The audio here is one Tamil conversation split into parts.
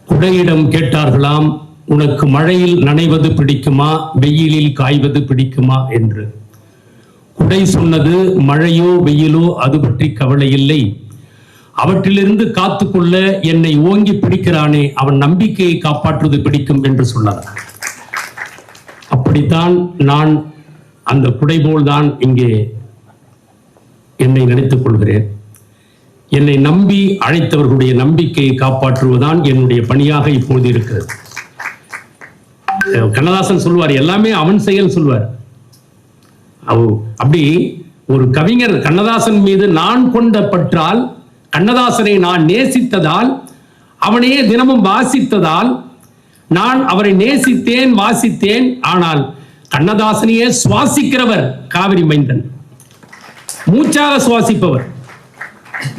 குடையிடம் கேட்டார்களாம், உனக்கு மழையில் நனைவது பிடிக்குமா, வெயிலில் காய்வது பிடிக்குமா என்று. குடை சொன்னது, மழையோ வெயிலோ அது பற்றி கவலை இல்லை, அவற்றிலிருந்து காத்துக்கொள்ள என்னை ஓங்கி பிடிக்கிறானே அவன் நம்பிக்கையை காப்பாற்றுவது பிடிக்கும் என்று சொன்னார். அப்படித்தான் நான் அந்த குடை போல்தான் இங்கே என்னை நினைத்துக் கொள்கிறேன். என்னை நம்பி அழைத்தவர்களுடைய நம்பிக்கையை காப்பாற்றுவதுதான் என்னுடைய பணியாக இப்போது இருக்கிறது. கண்ணதாசன் சொல்வார், எல்லாமே அவன் செயல் சொல்வார். அப்படி ஒரு கவிஞர் கண்ணதாசன் மீது நான் கொண்ட பற்றால், கண்ணதாசனை நான் நேசித்ததால், அவனையே தினமும் வாசித்ததால் நான் அவரை நேசித்தேன், வாசித்தேன். ஆனால் கண்ணதாசனையே சுவாசிக்கிறவர் காவிரி மைந்தன், மூச்சாக சுவாசிப்பவர்.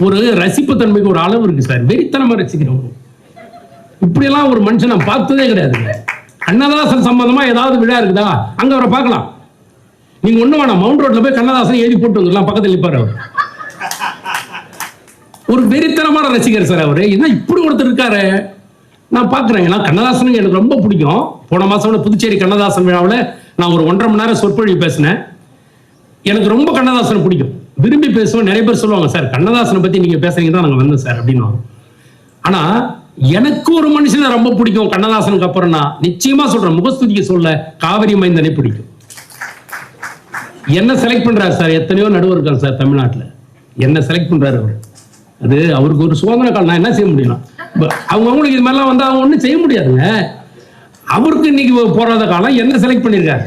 ஒரு ரசிப்பு தன்மைக்கு ஒரு அளவு இருக்கு சார், வெறித்தனமா ரசிக்கிறவங்க. இப்படியெல்லாம் ஒரு மனுஷன் நான் பார்த்ததே கிடையாது. கண்ணதாசன் சம்பந்தமா ஏதாவது விழா இருக்குதா, அங்க அவரை பார்க்கலாம். நீங்க ஒண்ணு வேணாம், மவுண்ட் ரோட்ல போய் கண்ணதாசன் எழுதி போட்டு வந்துடலாம், பக்கத்தில் நிற்பார் அவர். ஒரு வெறித்தனமான ரசிகர் சார் அவரு. என்ன இப்படி ஒருத்தர் இருக்காரு நான் பாக்குறேன். கண்ணதாசனுக்கு எனக்கு ரொம்ப பிடிக்கும். போன மாசம் புதுச்சேரி கண்ணதாசன் விழாவில் நான் ஒரு 1.5 மணி நேரம் சொற்பொழிவு பேசினேன். எனக்கு ரொம்ப கண்ணதாசனை பிடிக்கும், விரும்பி பேசுவோம். நிறைய பேர் சொல்லுவாங்க, சார் கண்ணதாசனை பத்தி நீங்க பேசுறீங்க தான் நாங்க வந்தோம் சார் அப்படின்னு. ஆனா எனக்கு ஒரு மனுஷனை ரொம்ப பிடிக்கும் கண்ணதாசனுக்கு அப்புறம்னா, நிச்சயமா சொல்றேன், முகஸ்துதிக்கு சொல்ல காவிரி மைந்தனை பிடிக்கும். என்ன செலக்ட் பண்றாரு சார், எத்தனையோ நடுவர் இருக்காங்க சார் தமிழ்நாட்டில், என்ன செலக்ட் பண்றாரு அவர். அது அவருக்கு ஒரு சோதனை காலம். நான் என்ன செய்ய முடியும், அவங்களுக்கு இது மாதிரிலாம் வந்து அவங்க ஒன்றும் செய்ய முடியாதுங்க. அவருக்கு இன்னைக்கு போராத காலம், என்ன செலக்ட் பண்ணியிருக்காரு.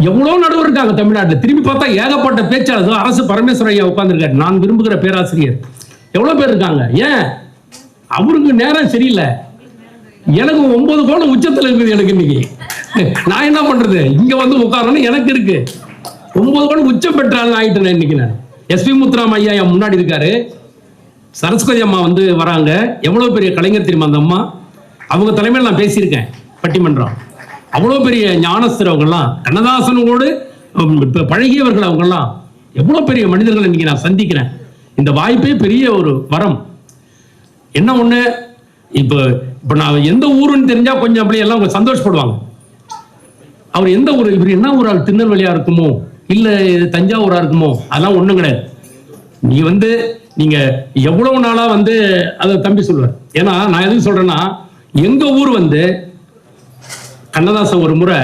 எவ்வளவு நடுவர் இருக்காங்க தமிழ்நாட்டில். திரும்பி பார்த்தா ஏகப்பட்ட பேச்சாளர். அரசு பரமேஸ்வர ஐயா உட்கார்ந்துருக்காரு, நான் விரும்புகிற பேராசிரியர். எவ்வளவு பேர் இருக்காங்க. ஏன் அவருக்கு நேரம் சரியில்லை. எனக்கு 9 கோணம் உச்சத்தில் இருக்குது. எனக்கு இன்னைக்கு நான் என்ன பண்றது, இங்க வந்து உட்காரணும் எனக்கு இருக்கு. 9 கோணம் உச்சம் பெற்றாலும் ஆயிட்டேன் இன்னைக்கு. நான் எஸ்பி முத்துராம ஐயா என் முன்னாடி இருக்காரு, சரஸ்வதி அம்மா வந்து வராங்க. எவ்வளவு பெரிய கலைஞர் தெரியுமா அந்த அம்மா. அவங்க தலைமையில் நான் பேசியிருக்கேன் பட்டிமன்றம். அவ்வளவு பெரிய ஞானஸ்தர் அவங்கெல்லாம், கண்ணதாசனோடு பழகியவர்கள் அவங்கெல்லாம். எவ்வளவு பெரிய மனிதர்கள் இன்னைக்கு நான் சந்திக்கிறேன். இந்த வாய்ப்பே பெரிய ஒரு வரம். என்ன ஒண்ணு, இப்ப நான் எந்த ஊருன்னு தெரிஞ்சா கொஞ்சம் அப்படியே எல்லாம் சந்தோஷப்படுவாங்க. அவர் எந்த ஊர், இவர் என்ன ஊரா, திருநெல்வேலியா இருக்குமோ இல்ல தஞ்சாவூரா இருக்குமோ, அதெல்லாம் ஒண்ணும் கிடையாது. நீ வந்து நீங்க எவ்வளவு நாளா வந்து அதை தம்பி சொல்லுவார். ஏன்னா நான் எதுவும் சொல்றேன்னா, எங்க ஊர் வந்து கண்ணதாசன் ஒரு முறை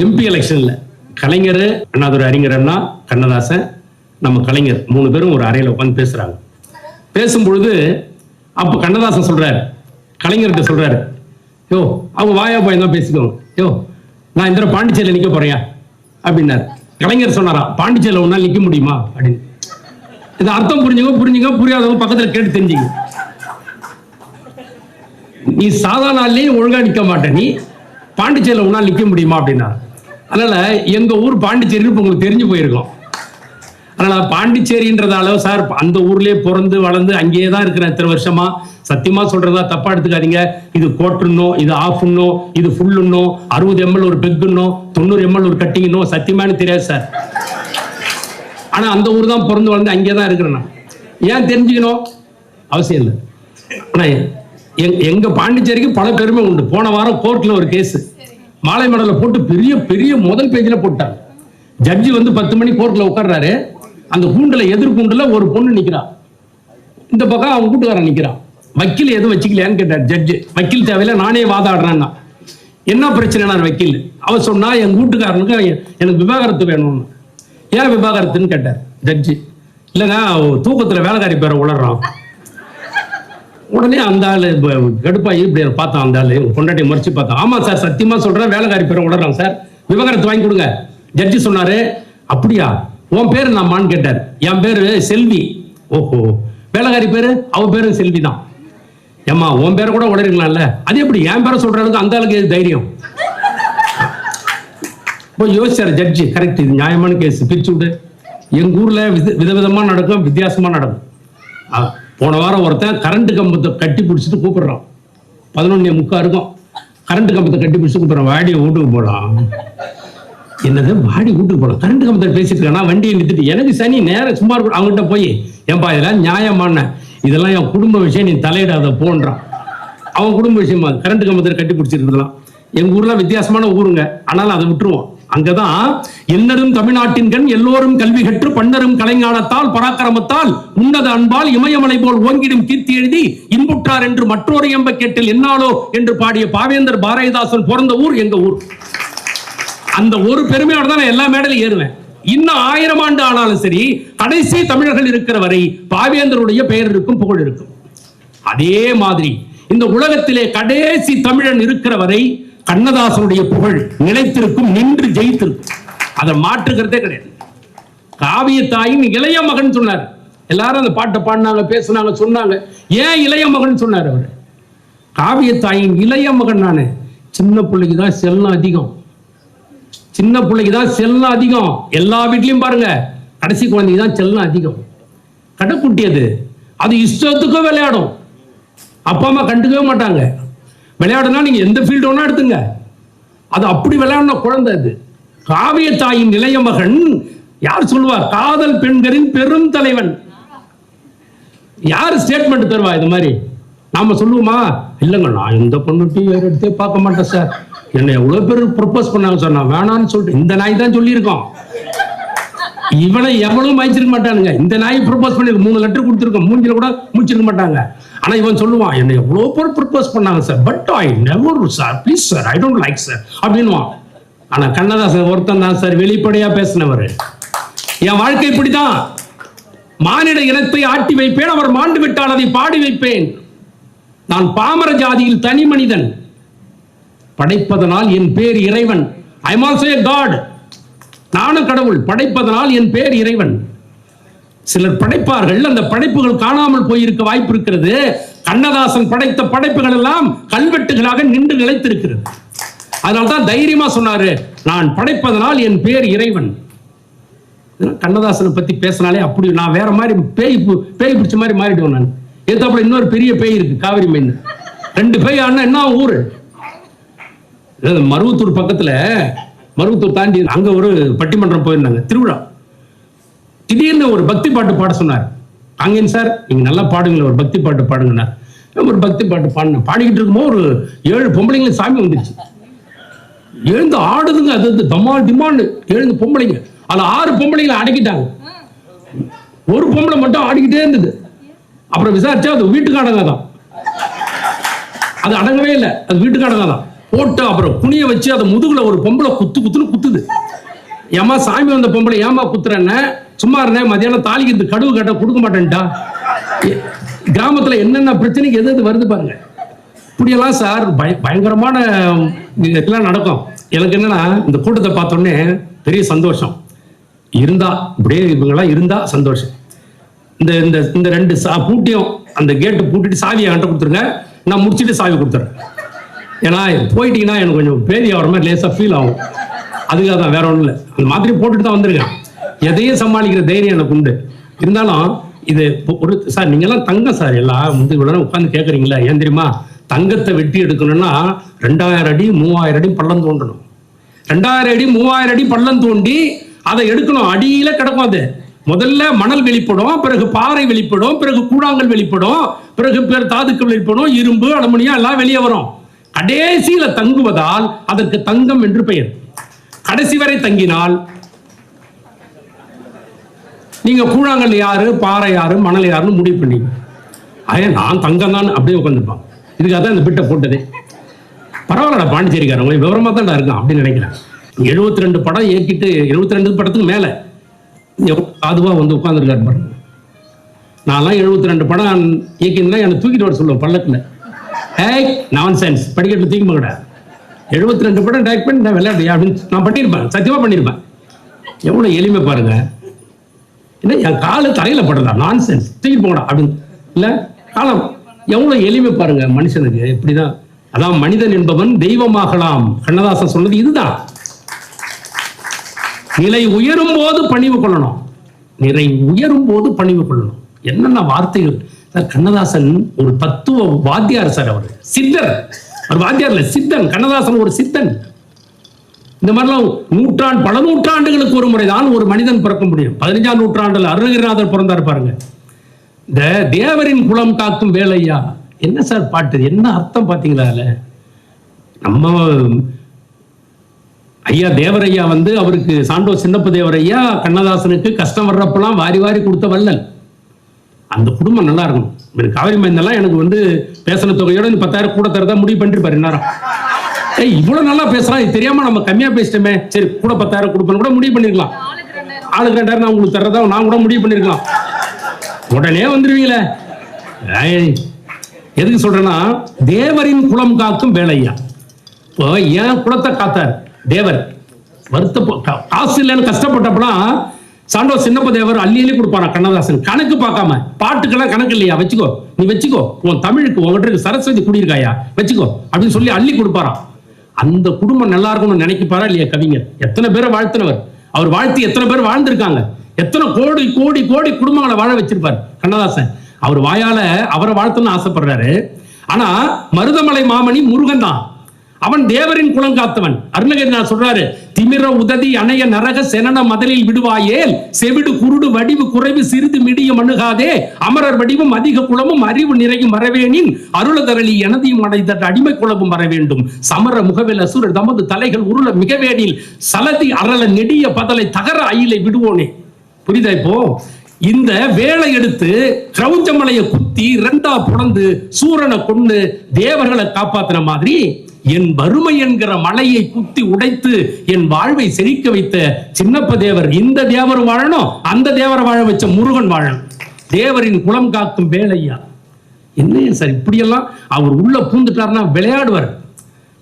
எம்பி எலெக்ஷன்ல கலைஞர், அண்ணாதுரை அறிஞர் அண்ணா, கண்ணதாசன், நம்ம கலைஞர் 3 பேரும் ஒரு அறையில உட்காந்து பேசுறாங்க. பேசும்பொழுது அப்ப கண்ணதாசன் சொல்றாரு, கலைஞர்கிட்ட சொல்றாரு, யோ அவங்க வாயா போய் தான் பேசிக்கோங்க, யோ நான் இந்த பாண்டிச்சேரியில் நிக்க போறேன் அப்படின்னாரு. கலைஞர் சொன்னாராம், பாண்டிச்சேரியில் ஒரு நாள் நிக்க முடியுமா அப்படின்னு. இது அர்த்தம் புரிஞ்சுங்க, புரியாதவங்க பக்கத்துல கேட்டு தெரிஞ்சுங்க. நீ சாதாரண நாள்லயே ஒழுங்கா நிக்க மாட்ட, நீ பாண்டிச்சேரியில் ஒரு நாள் நிக்க முடியுமா அப்படின்னா. அதனால எங்க ஊர் பாண்டிச்சேரி உங்களுக்கு தெரிஞ்சு போயிருக்கோம். அதனால பாண்டிச்சேரின்றதால சார் அந்த ஊர்லயே பிறந்து வளர்ந்து அங்கேயே தான் இருக்கிற இத்தனை வருஷமா. சத்தியமா சொல்றதா தப்பா எடுத்துக்காதீங்க. இது கோட்டுன்னோ, இது ஆஃப்னோ, இது ஃபுல்லுன்னோ, 60 ml ஒரு பெக்குன்னோ, 90 ml ஒரு கட்டிங்கன்னோ சத்தியமானு தெரியாது சார். ஆனா அந்த ஊர் தான் பிறந்து வளர்ந்து அங்கே தான் இருக்கிறேன். ஏன் தெரிஞ்சுக்கணும் அவசியம் இல்லை. ஆனா எங்க பாண்டிச்சேரிக்கு பல பெருமை உண்டு. போன வாரம் கோர்ட்ல ஒரு கேஸ் மாலை மடல போட்டு பெரிய பெரிய முதல் பேஜ்ல போட்டாங்க. ஜட்ஜி வந்து 10 மணி கோர்ட்ல உட்கார்றாரு. அந்த கூண்டுல எதிர் கூண்டுல ஒரு பொண்ணு நிக்கிறா, இந்த பக்கம் அவங்க கூட்டுக்காரன் நிக்கிறான். வக்கீல் எதுவும் வச்சுக்கலையான்னு கேட்டார் ஜட்ஜு. வக்கீல் தேவையில்லை, நானே வாதாடுறேன்னா. என்ன பிரச்சனை வக்கீல்? அவர் சொன்னா என் கூட்டுக்காரனுக்கு எனக்கு விவாகரத்து வேணும்னு. ஏன் விவாகரத்துன்னு கேட்டார் ஜட்ஜி. இல்லைங்க தூக்கத்துல வேலைக்காரி பேரை உளறான். உடனே அந்த ஆளு கடுப்பாயி இப்படி பார்த்தான். அந்த ஆளு பொண்டாட்டி மறைச்சு பார்த்தான். ஆமா சார் சத்தியமா சொல்றேன், வேலைக்காரி பேரை உளறான் சார், விவாகரத்து வாங்கி கொடுங்க. ஜட்ஜி சொன்னாரு, அப்படியா உன் பேரு நாமான்னு கேட்டார். என் பேரு செல்வி. ஓஹோ, வேலைக்காரி பேரு? அவ பேரு செல்வி தான். ஏமா உன் பேரை கூட உளறிக்கலாம்ல, அது எப்படி என் பேரை சொல்றதுக்கு அந்த ஆளுக்கு தைரியம்? யோசிச்சாரு ஜட்ஜி, கரெக்ட், இது நியாயமான கேஸ், பிரிச்சு விடு. எங்க ஊர்ல விதவிதமா நடக்கும், வித்தியாசமா நடக்கும். போன வாரம் ஒருத்தன் கரண்ட் கம்பத்தை கட்டி பிடிச்சிட்டு கூப்பிடுறான். 11:45 இருக்கும். கரண்ட் கம்பத்தை கட்டி பிடிச்சிட்டு கூப்பிடுறான், வாடியை வீட்டுக்கு போலாம். என்னது வாடி வீட்டுக்கு போலாம்? கரண்ட் கம்பத்தை பேசிட்டு இருக்கானா, வண்டியை நிறுத்திட்டு. எனக்கு சனி நேரம் சும்மா இருக்கும். அவங்ககிட்ட போய் ஏன்பா இதெல்லாம் நியாயமான, இதெல்லாம் என் குடும்ப விஷயம், நீ தலையிடாத போன்றான். அவன் குடும்ப விஷயமா கரண்ட் கம்பத்தில் கட்டி பிடிச்சிருக்கலாம். எங்க ஊர்ல வித்தியாசமான ஊருங்க, ஆனாலும் அதை விட்டுருவோம். அங்கதான் என்னரும் தமிழ்நாட்டின் கண் எல்லோரும் கல்வி கற்று பன்னரும் கலைஞானத்தால் பராக்கிரமத்தால் உன்னத அன்பால் இமயமலை போல் ஓங்கிடும் கீர்த்தி எழுதி இன்புற்றார் என்று மற்றொரு எம்ப கேட்டில் என்னாலோ என்று பாடிய பாவேந்தர் பாரதிதாசன் பிறந்த ஊர் எங்க ஊர். அந்த ஒரு பெருமையோட தான் நான் எல்லா மேடையிலும் ஏறுவேன். இன்னும் 1000 ஆண்டு ஆனாலும் சரி, கடைசி தமிழர்கள் இருக்கிற வரை பாவேந்தருடைய பெயர் இருக்கும், புகழ் இருக்கும். அதே மாதிரி இந்த உலகத்திலே கடைசி தமிழன் இருக்கிற வரை கண்ணதாசனுடைய புகழ் நிலைத்திருக்கும், நின்று ஜெயித்திருக்கும். அதை மாற்றுகிறதே கிடையாது. காவிய தாயின் இளைய மகன் சொன்னார். எல்லாரும் அந்த பாட்டை பாடினாங்க, பேசினாங்க, சொன்னாங்க. ஏன் இளைய மகன் சொன்னார்? அவர் காவிய தாயின் இளைய மகன். நானு சின்ன பிள்ளைக்கு தான் செல்லம் அதிகம், சின்ன பிள்ளைக்கு தான் செல்லம் அதிகம். எல்லா வீட்லயும் பாருங்க, கடைசி குழந்தைக்கு தான் செல்லம் அதிகம். கடைக்குட்டி அது இஷ்டத்துக்கும் விளையாடும், அப்பா அம்மா கண்டுக்கவே மாட்டாங்க. விளையாடுனா நீங்க எந்த ஃபீல்டு ஒன்னா எடுத்துங்க, அது அப்படி விளையாடின குழந்தை. அது காவிய தாயின் இளைய மகன். யார் சொல்லுவா? காதல் பெண்களின் பெரும் தலைவன். யார் ஸ்டேட்மெண்ட் தருவா இது மாதிரி? நாம சொல்லுவோமா? இல்லைங்க, நான் இந்த பொண்ணுட்டி வேற எடுத்தே பார்க்க மாட்டேன் சார், என்னை எவ்வளவு பேர் ப்ரொபோஸ் பண்ணாங்க சார், நான் வேணான்னு சொல்லிட்டு. இந்த நாய் தான் சொல்லியிருக்கோம், இவனை எவ்வளவு மயச்சிருக்க மாட்டானுங்க. இந்த நாய் ப்ரொபோஸ் பண்ணி 3 லெட்டர் கொடுத்துருக்கோம், மூஞ்சில கூட முடிச்சிருக்க மாட்டாங்க. ஆனா இவன் சொல்லுவான், என்னை எவ்வளவு பேர் ப்ரொபோஸ் பண்ணாங்க sir, but I never sir, please sir, I don't like sir அப்படின்வான். ஆனா கண்ணதாசன் ஒருத்தன் தான் சார் வெளிப்படையா பேசினவர். என் வாழ்க்கை இப்படிதான், மானிட இனத்தை ஆட்டி வைப்பேன், அவர் மாண்டு விட்டால் அதை பாடி வைப்பேன். நான் பாமர ஜாதியில் தனி மனிதன், படைப்பதனால் என் பேர் இறைவன். ஐ அம் ஆல்சோ எ காட். நானும் கடவுள், படைப்பதனால் என் பேர் இறைவன். சிலர் படைப்பார்கள், அந்த படைப்புகள் காணாமல் போயிருக்க வாய்ப்பு இருக்கிறது. கண்ணதாசன் படைத்த படைப்புகள் எல்லாம் கல்வெட்டுகளாக நின்று நிலைத்திருக்கிறது. அதனால்தான் தைரியமா சொன்னாரு, நான் படைப்பதனால் என் பேர் இறைவன். கண்ணதாசனை பத்தி பேசினாலே அப்படி நான் வேற மாதிரி பேய் பிடிச்ச மாதிரி மாறிடுவேன். நான் ஏத்தாப்புல இன்னொரு பெரிய பேய் இருக்கு, காவிரி மைன். 2 பேய் ஆனா என்ன ஊரு? மருவத்தூர் பக்கத்துல, மருவத்தூர் தாண்டி அங்க ஒரு பட்டிமன்றம் போயிருந்தாங்க, திருவிழா. திடீர்னு ஒரு பக்தி பாட்டு பாட சொன்னார். அங்கேன்னு சார் நீங்க நல்லா பாடுங்களேன், ஒரு பக்தி பாட்டு பாடுங்கண்ணா. ஒரு பக்தி பாட்டு பாடினேன். பாடிக்கிட்டு இருக்கும்போது ஒரு 7 பொம்பளைங்களுக்கு சாமி வந்துருச்சு. எழுந்து ஆடுதுங்க, அது தமால் திமான்னு 7 பொம்பளைங்க. அதுல 6 பொம்பளைங்களை அடக்கிட்டாங்க, ஒரு பொம்பளை மட்டும் ஆடிக்கிட்டே இருந்தது. அப்புறம் விசாரிச்சா அது வீட்டுக்காரங்க தான், அது அடங்கவே இல்லை, அது வீட்டுக்காரங்க தான். போட்டு அப்புறம் குனிய வச்சு அதை முதுகுல ஒரு பொம்பளை குத்துன்னு குத்துது. ஏமா சாமி வந்த பொம்பளை ஏமா குத்துறேன்னு? சும்மா இருந்தேன், மதியானம் தாலிக்கு கடுவு கட்ட கொடுக்க மாட்டேன்ட்டா. கிராமத்துல என்னென்ன பிரச்சனைக்கு எது வருது பாருங்க. இப்படியெல்லாம் சார் பயங்கரமான இதெல்லாம் நடக்கும். எனக்கு என்னன்னா, இந்த கூட்டத்தை பார்த்தோன்னே பெரிய சந்தோஷம். இருந்தா இப்படியே இவங்கெல்லாம் இருந்தா சந்தோஷம். இந்த இந்த 2 பூட்டியும் அந்த கேட்டு பூட்டிட்டு சாவியை என்கிட்ட கொடுத்துருங்க, நான் முடிச்சுட்டு சாவி கொடுத்துறேன். ஏன்னா போயிட்டீங்கன்னா எனக்கு கொஞ்சம் பேதி ஆகிற மாதிரி லேசா ஃபீல் ஆகும். அதுக்காக தான், வேற ஒன்றும் இல்லை. அந்த மாதிரி போட்டுட்டு தான் வந்திருக்கேன். எதையும் சமாளிக்கிற தைரியம் எனக்கு உண்டு. இருந்தாலும் இது ஒரு சார், நீங்கெல்லாம் தங்கம் சார், எல்லாம் இவ்வளோ உட்காந்து கேட்குறீங்களா? ஏன் தெரியுமா? தங்கத்தை வெட்டி எடுக்கணும்னா 2000 அடி 3000 அடி பள்ளம் தோண்டணும். 2000 அடி 3000 அடி பள்ளம் தோண்டி அதை எடுக்கணும். அடியில கிடக்கும். அது முதல்ல மணல் வெளிப்படும், பிறகு பாறை வெளிப்படும், பிறகு கூழாங்கல் வெளிப்படும், பிறகு தாதுக்கள் வெளிப்படும், இரும்பு அலுமினியம் எல்லாம் வெளியே வரும். கடைசியில தங்குவதால் அதற்கு தங்கம் என்று பெயர். கடைசி வரை தங்கினால் நீங்க கூழாங்கல் யாரு, பாறை யாரு, மணல் யாருன்னு முடிவு பண்ணீங்க. நான் தங்கம் தான் அப்படியே உட்காந்துருப்பான். இதுக்காக தான் இந்த பிட்டை போட்டதே. பரவாயில்லடா பாண்டிச்சேரிக்காரன், உங்களுக்கு விவரமா தான் இருக்கான் அப்படின்னு நினைக்கிறேன். 72 படம் ஏற்றிட்டு 72 படத்துக்கு மேல அதுவா வந்து உட்காந்துருக்காரு பாருங்க. நான்லாம் 72 படம் இயக்கினா என்னை தூக்கிட்டு வர சொல்லுவேன் பல்லக்கில். ஏய் நான்சென்ஸ், படிக்கட்டு தூக்கி போங்கடா, 72 படம் டைரக்ட் பண்ணி நான் விளையாடுறியா அப்படின்னு நான் பண்ணியிருப்பேன், சத்தியமா பண்ணியிருப்பேன். எவ்வளோ எளிமை பாருங்க. என்ன என் காலு தரையில படுறதா? நான்சென்ஸ், தூக்கி போங்கடா அப்படின்னு. இல்லை காலம் எவ்வளோ எளிமை பாருங்க மனுஷனுக்கு. இப்படிதான், அதான் மனிதன் என்பவன் தெய்வமாகலாம். கண்ணதாசன் சொன்னது இதுதான். நிலை உயரும் போது பணிவு கொள்ளணும், நிலை உயரும் போது பணிவு கொள்ளணும். என்னென்ன வார்த்தைகள் சார்! கண்ணதாசன் ஒரு தத்துவ வாத்தியார் சார். அவர் சித்தர், அவர் வாத்தியார் இல்ல, சித்தன். கண்ணதாசன் ஒரு சித்தன். இந்த மாதிரிலாம் பல நூற்றாண்டுகளுக்கு ஒரு முறைதான் ஒரு மனிதன் பிறக்க முடியும். 15ஆம் நூற்றாண்டுல அருணகிரிநாதர் பிறந்தார் பாருங்க. இந்த தேவரின் குலம் காக்கும் வேலையா என்ன சார் பாட்டு, என்ன அர்த்தம் பாத்தீங்களா? நம்ம ஐயா தேவரையா வந்து அவருக்கு சாண்டோ சின்னப்ப தேவரையா கண்ணதாசனுக்கு கஷ்டம் வர்றப்பெல்லாம் வாரி வாரி கொடுத்த வள்ளல். அந்த குடும்பம் நல்லா இருக்கும். காவிரி மைந்தெல்லாம் எனக்கு வந்து பேசின தொகையோட 10,000 கூட தரதா முடிவு பண்ணிருப்பாரு. நேரம் இவ்வளவு நல்லா பேசுறான், இது தெரியாம நம்ம கம்மியா பேசிட்டோமே, சரி கூட 10,000 கொடுப்பேன்னு கூட முடிவு பண்ணிருக்கலாம். ஆளுக்கு 2,000 நான் உங்களுக்கு தரதா நான் கூட முடிவு பண்ணிருக்கலாம். உடனே வந்துருவீங்களே. எதுக்கு சொல்றேன்னா, தேவரின் குலம் காக்கும் வேலையா. இப்போ ஏன் குலத்தை காத்தார் தேவர். வருத்த காசு இல்லைன்னு கஷ்டப்பட்டப்பலாம் சாண்டோ சின்னப்ப தேவர் அள்ளி அள்ளி கொடுப்பாரா கண்ணதாசன். கணக்கு பார்க்காம, பாட்டுக்கெல்லாம் கணக்கு இல்லையா, வச்சுக்கோ நீ வச்சுக்கோ, உன் தமிழுக்கு உங்ககிட்ட சரஸ்வதி குடியிருக்காயா வச்சுக்கோ அப்படின்னு சொல்லி அள்ளி கொடுப்பாராம். அந்த குடும்பம் நல்லா இருக்கும்னு நினைக்கப்பாரா இல்லையா கவிஞர்? எத்தனை பேரை வாழ்த்தினவர், அவர் வாழ்த்தி எத்தனை பேர் வாழ்ந்திருக்காங்க, எத்தனை கோடி கோடி கோடி குடும்பங்களை வாழ வச்சிருப்பார் கண்ணதாசன். அவர் வாயால அவரை வாழ்த்தணும்னு ஆசைப்படுறாரு. ஆனா மருதமலை மாமணி முருகன் தான், அவன் தேவரின் குலம் காத்தவன். அருணகிரிநாதர் சொல்றாரு, திமிர உததி அணைய நரக செனன மதலில் விடுவாயேல் செவிடு குருடு வடிவு குறைவு சிறிது மிடியும் அணுகாதே அமரர் வடிவும் அதிக குலமும் அறிவு நிறையும் வரவேனின் அருளதரளி எனதையும் அடைந்த அடிமை குலமும் வர வேண்டும். சமர முகவில் அசுரர் தமது தலைகள் உருள மிகவேனில் சலதி அரள நெடிய பதலை தகர அயிலை விடுவோனே. புரியுதா? இப்போ இந்த வேலை எடுத்து கிரௌஞ்சமலையை குத்தி 2ஆ புலந்து சூரனை கொண்டு தேவர்களை காப்பாத்தின மாதிரி என் வறுமை என்கிற மலையை குத்தி உடைத்து என் வாழ்வை செழிக்க வைத்த சின்னப்ப தேவர் இந்த தேவர் வாழணும், அந்த தேவரை வாழ வச்ச முருகன் வாழணும். தேவரின் குலம் காக்கும் வேலையா. என்ன சார் இப்படியெல்லாம் அவர் உள்ள பூந்துட்டார்னா விளையாடுவார்.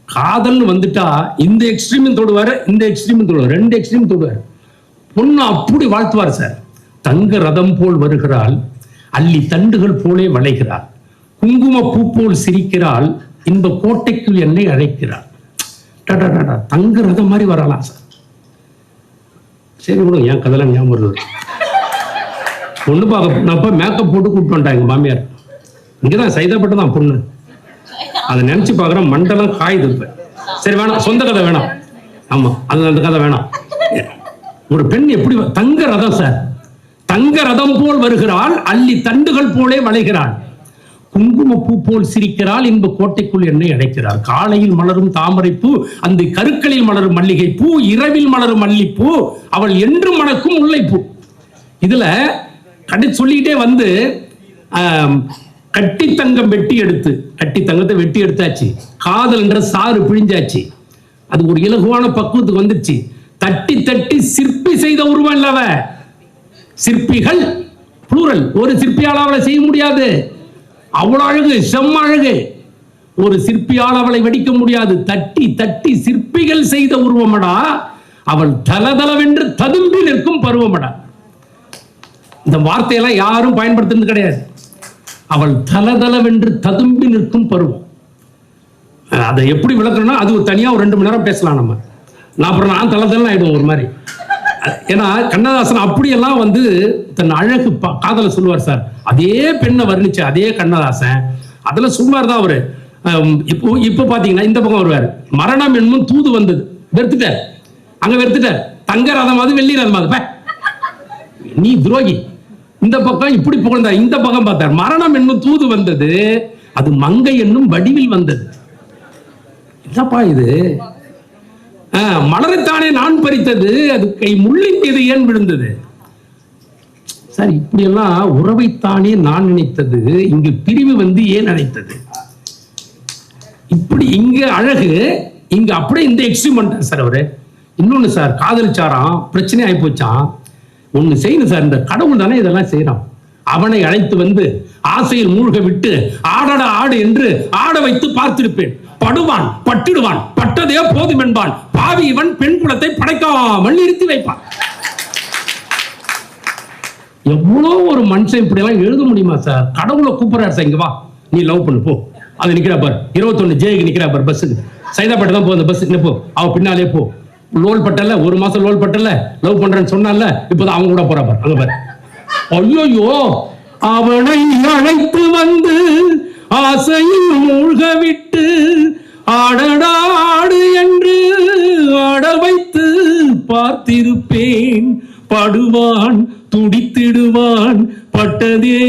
காதல்னு வந்துட்டா இந்த எக்ஸ்ட்ரீமும் தொடுவார், இந்த எக்ஸ்ட்ரீமும் தொடுவார், 2 எக்ஸ்ட்ரீம் தொடுவார். பொண்ணு அப்படி வாழ்த்துவார் சார். தங்க ரதம் போல் வருகிறாள், அள்ளி தண்டுகள் போலே வளைகிறாள், குங்கும பூ போல் சிரிக்கிறாள், இந்த கோட்டைக்குள் என்னை அழைக்கிறாள். தங்க ரதம் மாதிரி வரலாம் சார். சரி கூட என் கதெல்லாம் ஞாபகம் வருது. பொண்ணு பார்க்க மேக்கப் போட்டு கூப்பிட்டு வந்துட்டாங்க எங்க மாமியார். இங்கதான் சைதாப்பட்டு தான் பொண்ணு. அதை நினைச்சு பாக்குறேன், மண்டலம் காயுது. இப்ப சரி வேணாம், சொந்த கதை வேணாம். ஆமா, அந்த கதை வேணாம். ஒரு பெண் எப்படி தங்க ரதம் சார், தங்க ரதம் போல் வருகிறாள், அள்ளி தண்டுகள் போலே வளைகிறாள், குங்கும பூ போல் சிரிக்கிறாள், இன்ப கோட்டைக்குள் என்னை அடைக்கிறாள். காலையில் மலரும் தாமரை பூ, அந்த கருக்களில் மலரும் மல்லிகை பூ, இரவில் மலரும் மல்லிப்பூ, அவள் என்று மணக்கும் முல்லைப்பூ. இதுல கட்டி சொல்லிக்கிட்டே வந்து கட்டி தங்கம் வெட்டி எடுத்து, கட்டி தங்கத்தை வெட்டி எடுத்தாச்சு, காதல் என்ற சாறு பிழிஞ்சாச்சு, அது ஒரு இலகுவான பக்குவத்துக்கு வந்துருச்சு. தட்டி தட்டி சிற்பி செய்த உருவம் இல்லவ. சிற்பிகள் புளூரல், ஒரு சிற்பியால் அவளை செய்ய முடியாது. அவ்வளவு அழகு, செம்ம அழகு. ஒரு சிற்பியால் அவளை வடிக்க முடியாது. தட்டி தட்டி சிற்பிகள் செய்த உருவமடா, அவள் தலதலவென்று ததும்பி நிற்கும் பருவமடா. இந்த வார்த்தையெல்லாம் யாரும் பயன்படுத்துறது கிடையாது. அவள் தலதலவென்று ததும்பி நிற்கும் பருவம். அதை எப்படி விளக்கணும்னா அது ஒரு தனியா ஒரு 2 மணி நேரம் பேசலாம் நம்ம. நான் தலதலம் ஆயிடுவோம் ஒரு மாதிரி. ஏன்னா கண்ணதாசன் அப்படியெல்லாம் வந்து தன் அழகு காதல சொல்லுவார் சார். அதே பெண்ணை வர்ணிச்ச அதே கண்ணதாசன் அதுல சொல்லுவார் தான் அவரு. இப்போ பாத்தீங்கன்னா இந்த பக்கம் வருவார், மரணம் என்னும் தூது வந்தது, வெறுத்துட்டார், அங்க வெறுத்துட்டார். தங்க ரதமாவது வெள்ளி ரதமாவது நீ துரோகி. இந்த பக்கம் இப்படி புகழ்ந்தார், இந்த பக்கம் பார்த்தார், மரணம் என்னும் தூது வந்தது, அது மங்கை என்னும் வடிவில் வந்தது. என்னப்பா இது? மலரைத்தானே நான் பறித்தது, அது கை முள்ளின் மீது ஏன் விழுந்தது? சார் இப்படி எல்லாம் உறவைத்தானே நான் நினைத்தது, இங்கு பிரிவு வந்து ஏன் நினைத்தது? இப்படி இங்க அழகு, இங்க அப்படியே இந்த எக்ஸ்ட்ரீம் சார் அவரு. இன்னொன்னு சார், காதலிச்சாராம், பிரச்சனை ஆகி போச்சான். ஒண்ணு செய்யணும் சார், இந்த கடவுள் தானே இதெல்லாம் செய்யறான். அவனை அழைத்து வந்து ஆசையில் மூழ்க விட்டு ஆடட ஆடு என்று ஆட வைத்து பார்த்திருப்பேன். படுவான், பட்டிடுவான், பட்டதே போதும் என்பான். பாவி இவன் பெண் குலத்தை படைக்காமல் நிறுத்தி வைப்பான். எவ்வளோ ஒரு மனுஷன் இப்படி எல்லாம் எழுத முடியுமா சார்? கடவுளை கூப்பிடுறாரு சார், இங்க வா நீ லவ் பண்ணு போ. அது நிக்கிறா பார், 21 ஜேக்கு நிக்கிறா பார், பஸ்ஸுக்கு சைதாப்பேட்டை தான் போ, அந்த பஸ்ஸுக்கு போ, அவ பின்னாலே போ. லோல் பட்டல, 1 மாசம் லோல் பட்டல, லவ் பண்றேன்னு சொன்னால, இப்பதான் அவங்க கூட போறா பார், அங்க பாரு. ஐயோ, அவனை அழைத்து வந்து ஆசையில் மூழ்க விட்டு ஆடடாடு என்று ஆட வைத்து பார்த்திருப்பேன். படுவான், துடித்திடுவான், பட்டதே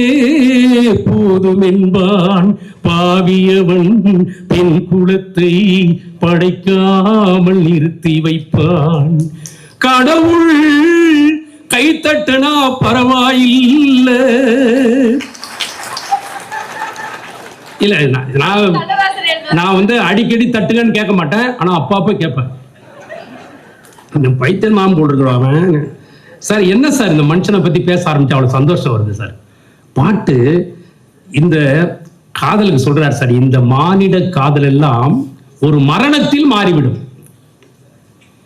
போதும் என்பான் பாவியவன் பெண் குலத்தை படைக்காமல் நிறுத்தி வைப்பான். கடவுள் கைத்தட்டனா பரவாயில்ல. இல்ல நான் அடிக்கடி தட்டுங்கன்னு கேட்க மாட்டேன், ஆனா அப்பப்ப கேட்பேன். பைத்தியம் நாம் போட்டுருக்குறான் சார். என்ன சார் இந்த மனுஷனை பத்தி பேச ஆரம்பிச்சா அவ்வளவு சந்தோஷம் வருது சார். பாட்டு இந்த காதலுக்கு சொல்றாரு சார், இந்த மானிட காதல் எல்லாம் ஒரு மரணத்தில் மாறிவிடும்,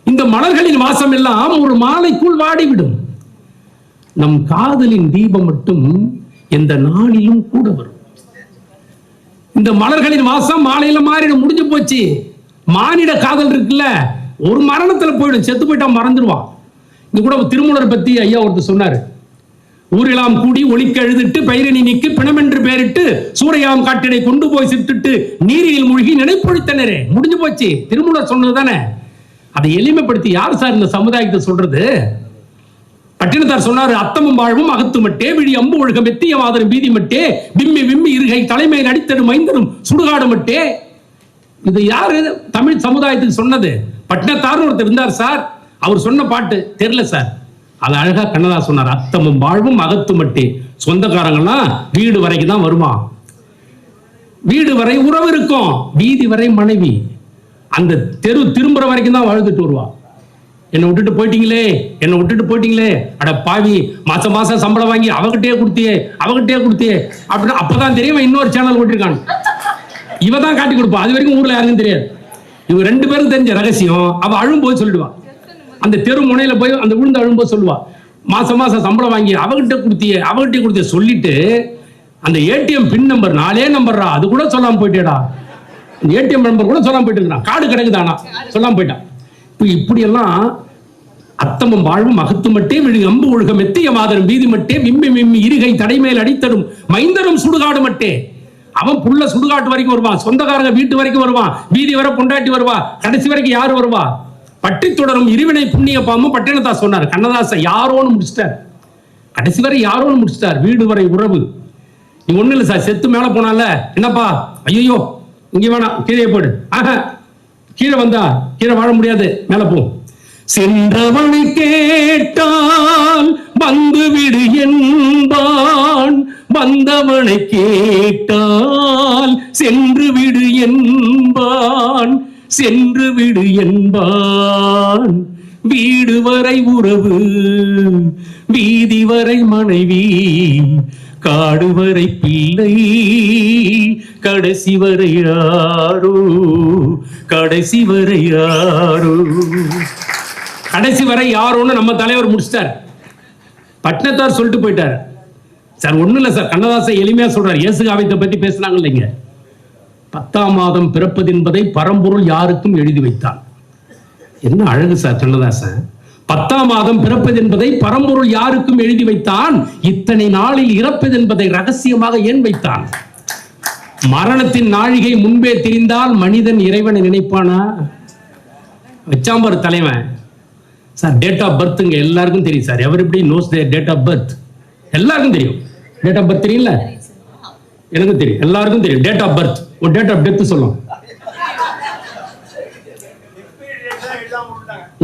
இந்த மலர்களின் வாசம் எல்லாம் ஒரு மாலைக்குள் வாடிவிடும், நம் காதலின் தீபம் மட்டும் எந்த நாளிலும் கூட வரும். இந்த மலர்களின் வாசம் மாலையில மாறிடும், முடிஞ்சு போச்சு. மானிட காதல் இருக்குல்ல, ஒரு மரணத்துல போயிடும், செத்து போயிட்டா மறந்துடுவான். இங்க கூட திருமூலர் பத்தி ஐயா ஒருத்தர் சொன்னாரு, ஊரெல்லாம் கூடி ஒளிக்க எழுதிட்டு பயிரணி நீக்கி பிணமென்று பெயரிட்டு சூறையாம் காட்டினை கொண்டு போய் சிட்டுட்டு நீரில் மூழ்கி நினைப்பொழித்தனரே. முடிஞ்சு போச்சு, திருமூலர் சொன்னது தானே. அதை எளிமைப்படுத்தி யார் சார் இந்த சமுதாயத்தை சொல்றது? பட்டினத்தார் சொன்னாரு, அத்தமும் வாழ்வும் அகத்து மட்டே விழி அம்பு ஒழுகம் எத்திய மாதரும் பீதி மட்டே விம்மி விம்மி இருகை தலைமையில் அடித்தடும் மைந்தரும் சுடுகாடு மட்டே. இது யாரு தமிழ் சமுதாயத்துக்கு சொன்னது? பட்டினத்தார் ஒருத்தர் இருந்தார் சார், அவர் சொன்ன பாட்டு தெரியல சார். அது அழகா கண்ணதாசன் சொன்னார், அத்தமும் வாழ்வும் அகத்து மட்டே. சொந்தக்காரங்கள்லாம் வீடு வரைக்கும் தான் வருமா, வீடு வரை உறவு இருக்கும், வீதி வரை மனைவி, அந்த தெரு திரும்புற வரைக்கும் தான் வாழ்ந்துட்டு வருவா. என்னை விட்டுட்டு போயிட்டீங்களே, என்னை விட்டுட்டு போயிட்டீங்களே, அட பாவி, மாசம் மாசம் சம்பளம் வாங்கி அவகிட்டே கொடுத்தியே அப்படின்னு அப்பதான் தெரியும் இன்னொரு சேனல் ஓட்டிருக்கான். இவ தான் காட்டி கொடுப்பா, அது வரைக்கும் ஊர்ல யாருக்கும் தெரியாது. இவங்க 2 பேரும் தெரிஞ்ச ரகசியம். அவ அழும்போது சொல்லிடுவா, அந்த தெரு முனையில போய் அந்த விழுந்து அழும்போது சொல்லுவா, மாசம் மாசம் சம்பளம் வாங்கி அவகிட்ட கொடுத்தியே சொல்லிட்டு அந்த ஏடிஎம் பின் நம்பர் 4 நம்பர்ரா, அது கூட சொல்லாம போயிட்டேடா, ஏடிஎம் நம்பர் கூட சொல்லாம போயிட்டு இருக்கான், கார்டு கிடைக்குதானா சொல்லாம போயிட்டான். இப்படி எல்லாம் அத்தமும் வாழ்வும் அகத்து மட்டே விழி அம்பு ஒழுகம் எத்திய மாதரும் வீதி மட்டே விம்மி விம்மி இருகை தடைமேல் அடித்தடும் மைந்தரும் சுடுகாடு மட்டே. அவன் புள்ள சுடுகாட்டு வரைக்கும் வருவான், சொந்தக்காரங்க வீட்டு வரைக்கும் வருவான், வீதி வரை பொண்டாட்டி வருவா, கடைசி வரைக்கும் யாரு வருவா? பட்டி தொடரும் இருவினை புண்ணிய பாம்பு பட்டினத்தார் சொன்னார். கண்ணதாசன் யாரோன்னு முடிச்சிட்டார், கடைசி வரை யாரோன்னு முடிச்சிட்டார். வீடு வரை உறவு. நீ ஒண்ணு இல்லை சார், செத்து மேல போனால என்னப்பா, ஐயோ இங்க வேணாம் கீழே போடு, கீழே வந்தா கீழே வாழ முடியாது, மேல போ. சென்றவனை கேட்டால் வந்து விடு என்பான், வந்தவனை கேட்டால் சென்று விடு என்பான், சென்று விடு என்பான். வீடு வரை உறவு, வீதி வரை மனைவி, காடு வரை பிள்ளை, கடைசி வரை யாரோ, கடைசி வரை யாரோ. கடைசி வரை யாரோன்னு நம்ம தலைவர் முடிச்சிட்டார். பட்டினத்தார் சொல்லிட்டு போயிட்டார் சார். ஒண்ணும் இல்லை சார், கண்ணதாசன் எளிமையா சொல்றார். இயேசு காவியத்தை பத்தி பேசினாங்க இல்லைங்க, 10ஆம் மாதம் பிறப்பது என்பதை பரம்பொருள் யாருக்கும் எழுதி வைத்தான். என்ன அழகு சார் கண்ணதாசன். 10ஆம் மாதம் பிறப்பது என்பதை பரம்பொருள் யாருக்கும் எழுதி வைத்தான், இத்தனை நாளில் இறப்பது என்பதை ரகசியமாக ஏன் வைத்தான்? மரணத்தின் நாழிகை முன்பே தெரிந்தால் மனிதன் இறைவனை நினைப்பானா? வச்சாம்பர் தலைவன் சார். டேட் ஆஃப் பர்த்ங்க எல்லாருக்கும் தெரியும் sir. Everybody knows their date of birth. எல்லாருக்கும் தெரியும். டேட் ஆஃப் பர்த் தெரியல, எனக்கு தெரியும், எல்லாருக்கும் தெரியும். டேட் ஆஃப் பர்த், ஒரு டேட் ஆஃப் டெத் சொல்லும்.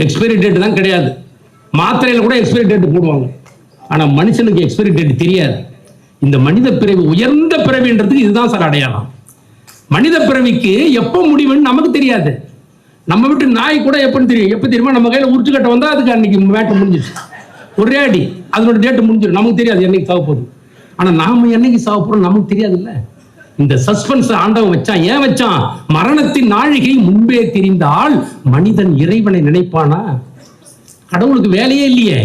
எக்ஸ்பைரி டேட் தான் கிடையாது. மாத்திரையில கூட எக்ஸ்பைரி டேட் போடுவாங்க, ஆனா மனுஷனுக்கு எக்ஸ்பைரி டேட் தெரியாது. இந்த மனித பிறவி உயர்ந்த பிறவின்றதுக்கு இதுதான் சார் அடையாளம். மனித பிறவிக்கு எப்ப முடிவுன்னு நமக்கு தெரியாது. நம்ம வீட்டு நாய் கூட எப்பன்னு தெரியும். எப்ப தெரியுமா? நம்ம கையில உரிச்சுக்கட்டை வந்தா அதுக்கு அன்னைக்கு வேட்டை முடிஞ்சிச்சு, ஒரே அடி, அதனோட டேட்டு முடிஞ்சிடும். நமக்கு தெரியாது என்னைக்கு சாக போகுது. ஆனா நாம என்னைக்கு சாக போறோம் நமக்கு தெரியாது இல்ல. இந்த சஸ்பென்ஸ் ஆண்டவன் வச்சான். ஏன் வச்சான்? மரணத்தின் நாழிகை முன்பே தெரிந்தால் மனிதன் இறைவனை நினைப்பானா? கடவுளுக்கு வேலையே இல்லையே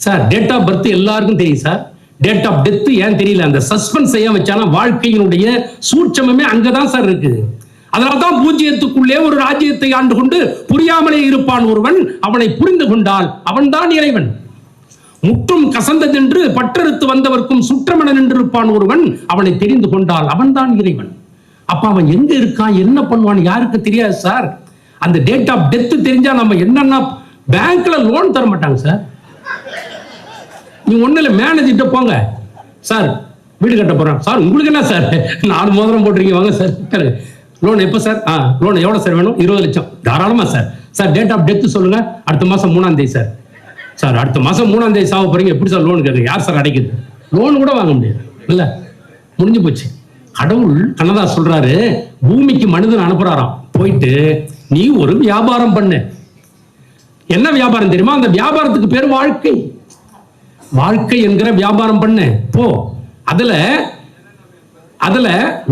சார். டேட் ஆஃப் பர்த் எல்லாருக்கும் தெரியும் சார். டேட் ஆஃப் டெத் ஏன் தெரியல? அந்த சஸ்பென்ஸ் ஏன் வச்சானா? வாழ்க்கையினுடைய சூட்சமே அங்கதான் சார் இருக்கு. அதனால்தான் பூஜ்ஜியத்துக்குள்ளே ஒரு ராஜ்யத்தை ஆண்டு கொண்டு புரியாமலே இருப்பான் ஒருவன். அவனை புரிந்து கொண்டால் அவன் தான் இறைவன். முற்றும் கசந்ததென்று பற்றறுத்து வந்தவர்க்கும் சுற்றமென நின்றிருப்பான் ஒருவன். அவனை தெரிந்து கொண்டால் அவன் தான் இறைவன். அப்ப அவன் எங்க இருக்கான், என்ன பண்ணுவான் யாருக்கு தெரியாது சார். அந்த டேட் ஆஃப் டெத் தெரிஞ்சா நம்ம என்னன்னா பேங்க்ல லோன் தர மாட்டாங்க சார். நீ ஒண்ணு இல்ல, மேனேஜர்கிட்ட போங்க சார், வீடு கட்ட போறேன் சார். உங்களுக்கு என்ன சார் 4 மோதிரம் போட்டிருக்கீங்க, வாங்க சார். லோன் எப்போ சார்? லோன் எவ்வளோ சார் வேணும்? 20 லட்சம். தாராளமா sir. Sir date of death சொல்லுங்க. அடுத்த மாசம் 3ஆம் தேதி சார். சார் அடுத்த மாசம் 3ஆம் தேதி சாவ போறீங்க, எப்படி சார் லோன் கேட்குறீங்க? யார் சார் அடைக்குது? லோன் கூட வாங்க முடியாது இல்ல, முடிஞ்சு போச்சு. கடவுள் கண்ணதாஸ் சொல்றாரு, பூமிக்கு மனிதன் அனுப்புறாராம், போயிட்டு நீ ஒரு வியாபாரம் பண்ணு. என்ன வியாபாரம் தெரியுமா? அந்த வியாபாரத்துக்கு பேர் வாழ்க்கை. வாழ்க்கை என்கிற வியாபாரம் பண்ணு போ. அதுல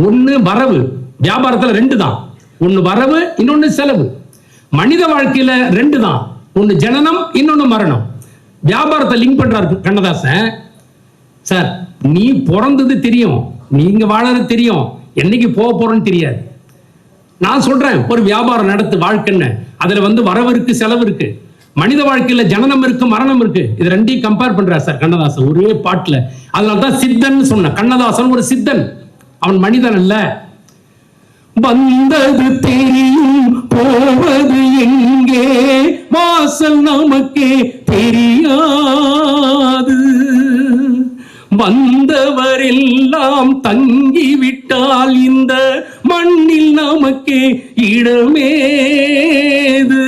ஒண்ணு வரவு. வியாபாரத்துல 2 தான், ஒன்னு வரவு, இன்னொன்னு செலவு. மனித வாழ்க்கையில 2 தான், ஒன்னு ஜனனம், இன்னொன்னு மரணம். வியாபாரத்தை லிங்க் பண்றாரு கண்ணதாசன். சார் நீ பிறந்தது தெரியும், நீங்க வாழறது தெரியும், என்னைக்கு போக போறோன்னு தெரியாது. நான் சொல்றேன், ஒரு வியாபாரம் நடத்து, வாழ்க்கைன்னு. அதுல வரவு இருக்கு, செலவு இருக்கு. மனித வாழ்க்கையில ஜனனம் இருக்கு, மரணம் இருக்கு. இது 2ஐயும் கம்பேர் பண்றார் சார் கண்ணதாசன் ஒரே பாட்டுல. அதனால்தான் சித்தன் சொன்ன. கண்ணதாசன் ஒரு சித்தன், அவன் மனிதன் அல்ல. வந்தது தெரியும், போவது எங்கே, வாசல் நமக்கே தெரியாது. வந்தவரெல்லாம் தங்கிவிட்டால் இந்த மண்ணில் நமக்கே இடமேது.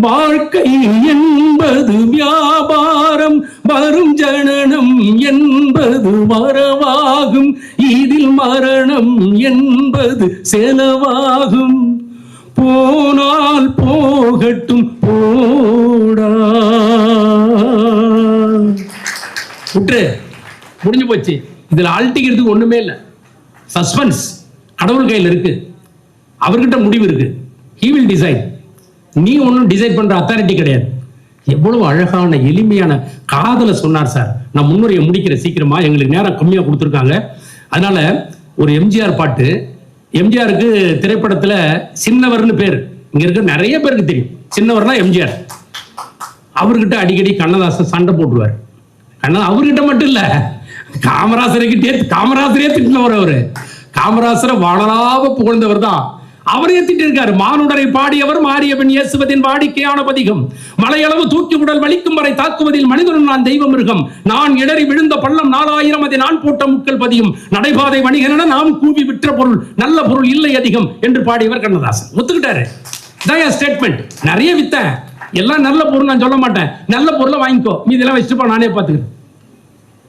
வாழ்க்கை என்பது வியாபாரம், வரும் ஜனனம் என்பது வரவாகும், இதில் மரணம் என்பது செலவாகும். போனால் போகட்டும் போடா. விட்டு முடிஞ்சு போச்சு. இதுல அழட்டிக்கிறதுக்கு ஒண்ணுமே இல்லை. சஸ்பென்ஸ் கடவுள் கையில் இருக்கு, அவர்கிட்ட முடிவு இருக்கு. he will decide. நீ ஒன்னும் டிசைட் பண்ற அத்தாரிட்டி கிடையாது. எவ்வளவு அழகான எளிமையான காதலை சொன்னார் சார். நான் முன்னுரையை முடிக்கிற சீக்கிரமா, எங்களுக்கு நேரம் கம்மியா கொடுத்துருக்காங்க. அதனால ஒரு எம்ஜிஆர் பாட்டு. எம்ஜிஆருக்கு திரைப்படத்துல சின்னவர்னு பேர், இங்க இருக்க நிறைய பேருக்கு தெரியும். சின்னவர்னா எம்ஜிஆர். அவர்கிட்ட அடிக்கடி கண்ணதாசன் சண்டை போட்டுருவார். அவர்கிட்ட மட்டும் இல்ல, காமராசரே திட்டினவர். அவரு காமராசரை வாழலாவ புகழ்ந்தவர் தான். அவரே திட்டிருக்காரு. மானுடரை பாடியவர் மாரியவன் இயேசுவதின் வாடிக்கையான பதிகம். மலையளவு தூக்கி உடல் வலிக்கும் வரை தாக்குவதில் மனிதனும் நான் தெய்வ மிருகம். நான் இடறி விழுந்த பள்ளம் 4000 அதை நான் போட்ட முக்கள் பதியும். நடைபாதை வணிகன நாம் கூவி விற்ற பொருள் நல்ல பொருள் இல்லை அதிகம் என்று பாடியவர் கண்ணதாசன். ஒத்துக்கிட்டாரு. ஸ்டேட்மெண்ட். நிறைய வித்த எல்லாம் நல்ல பொருள் நான் சொல்ல மாட்டேன், நல்ல பொருளை வாங்கிக்கோ, மீதெல்லாம் வச்சுப்பா, நானே பார்த்துக்கிறேன்.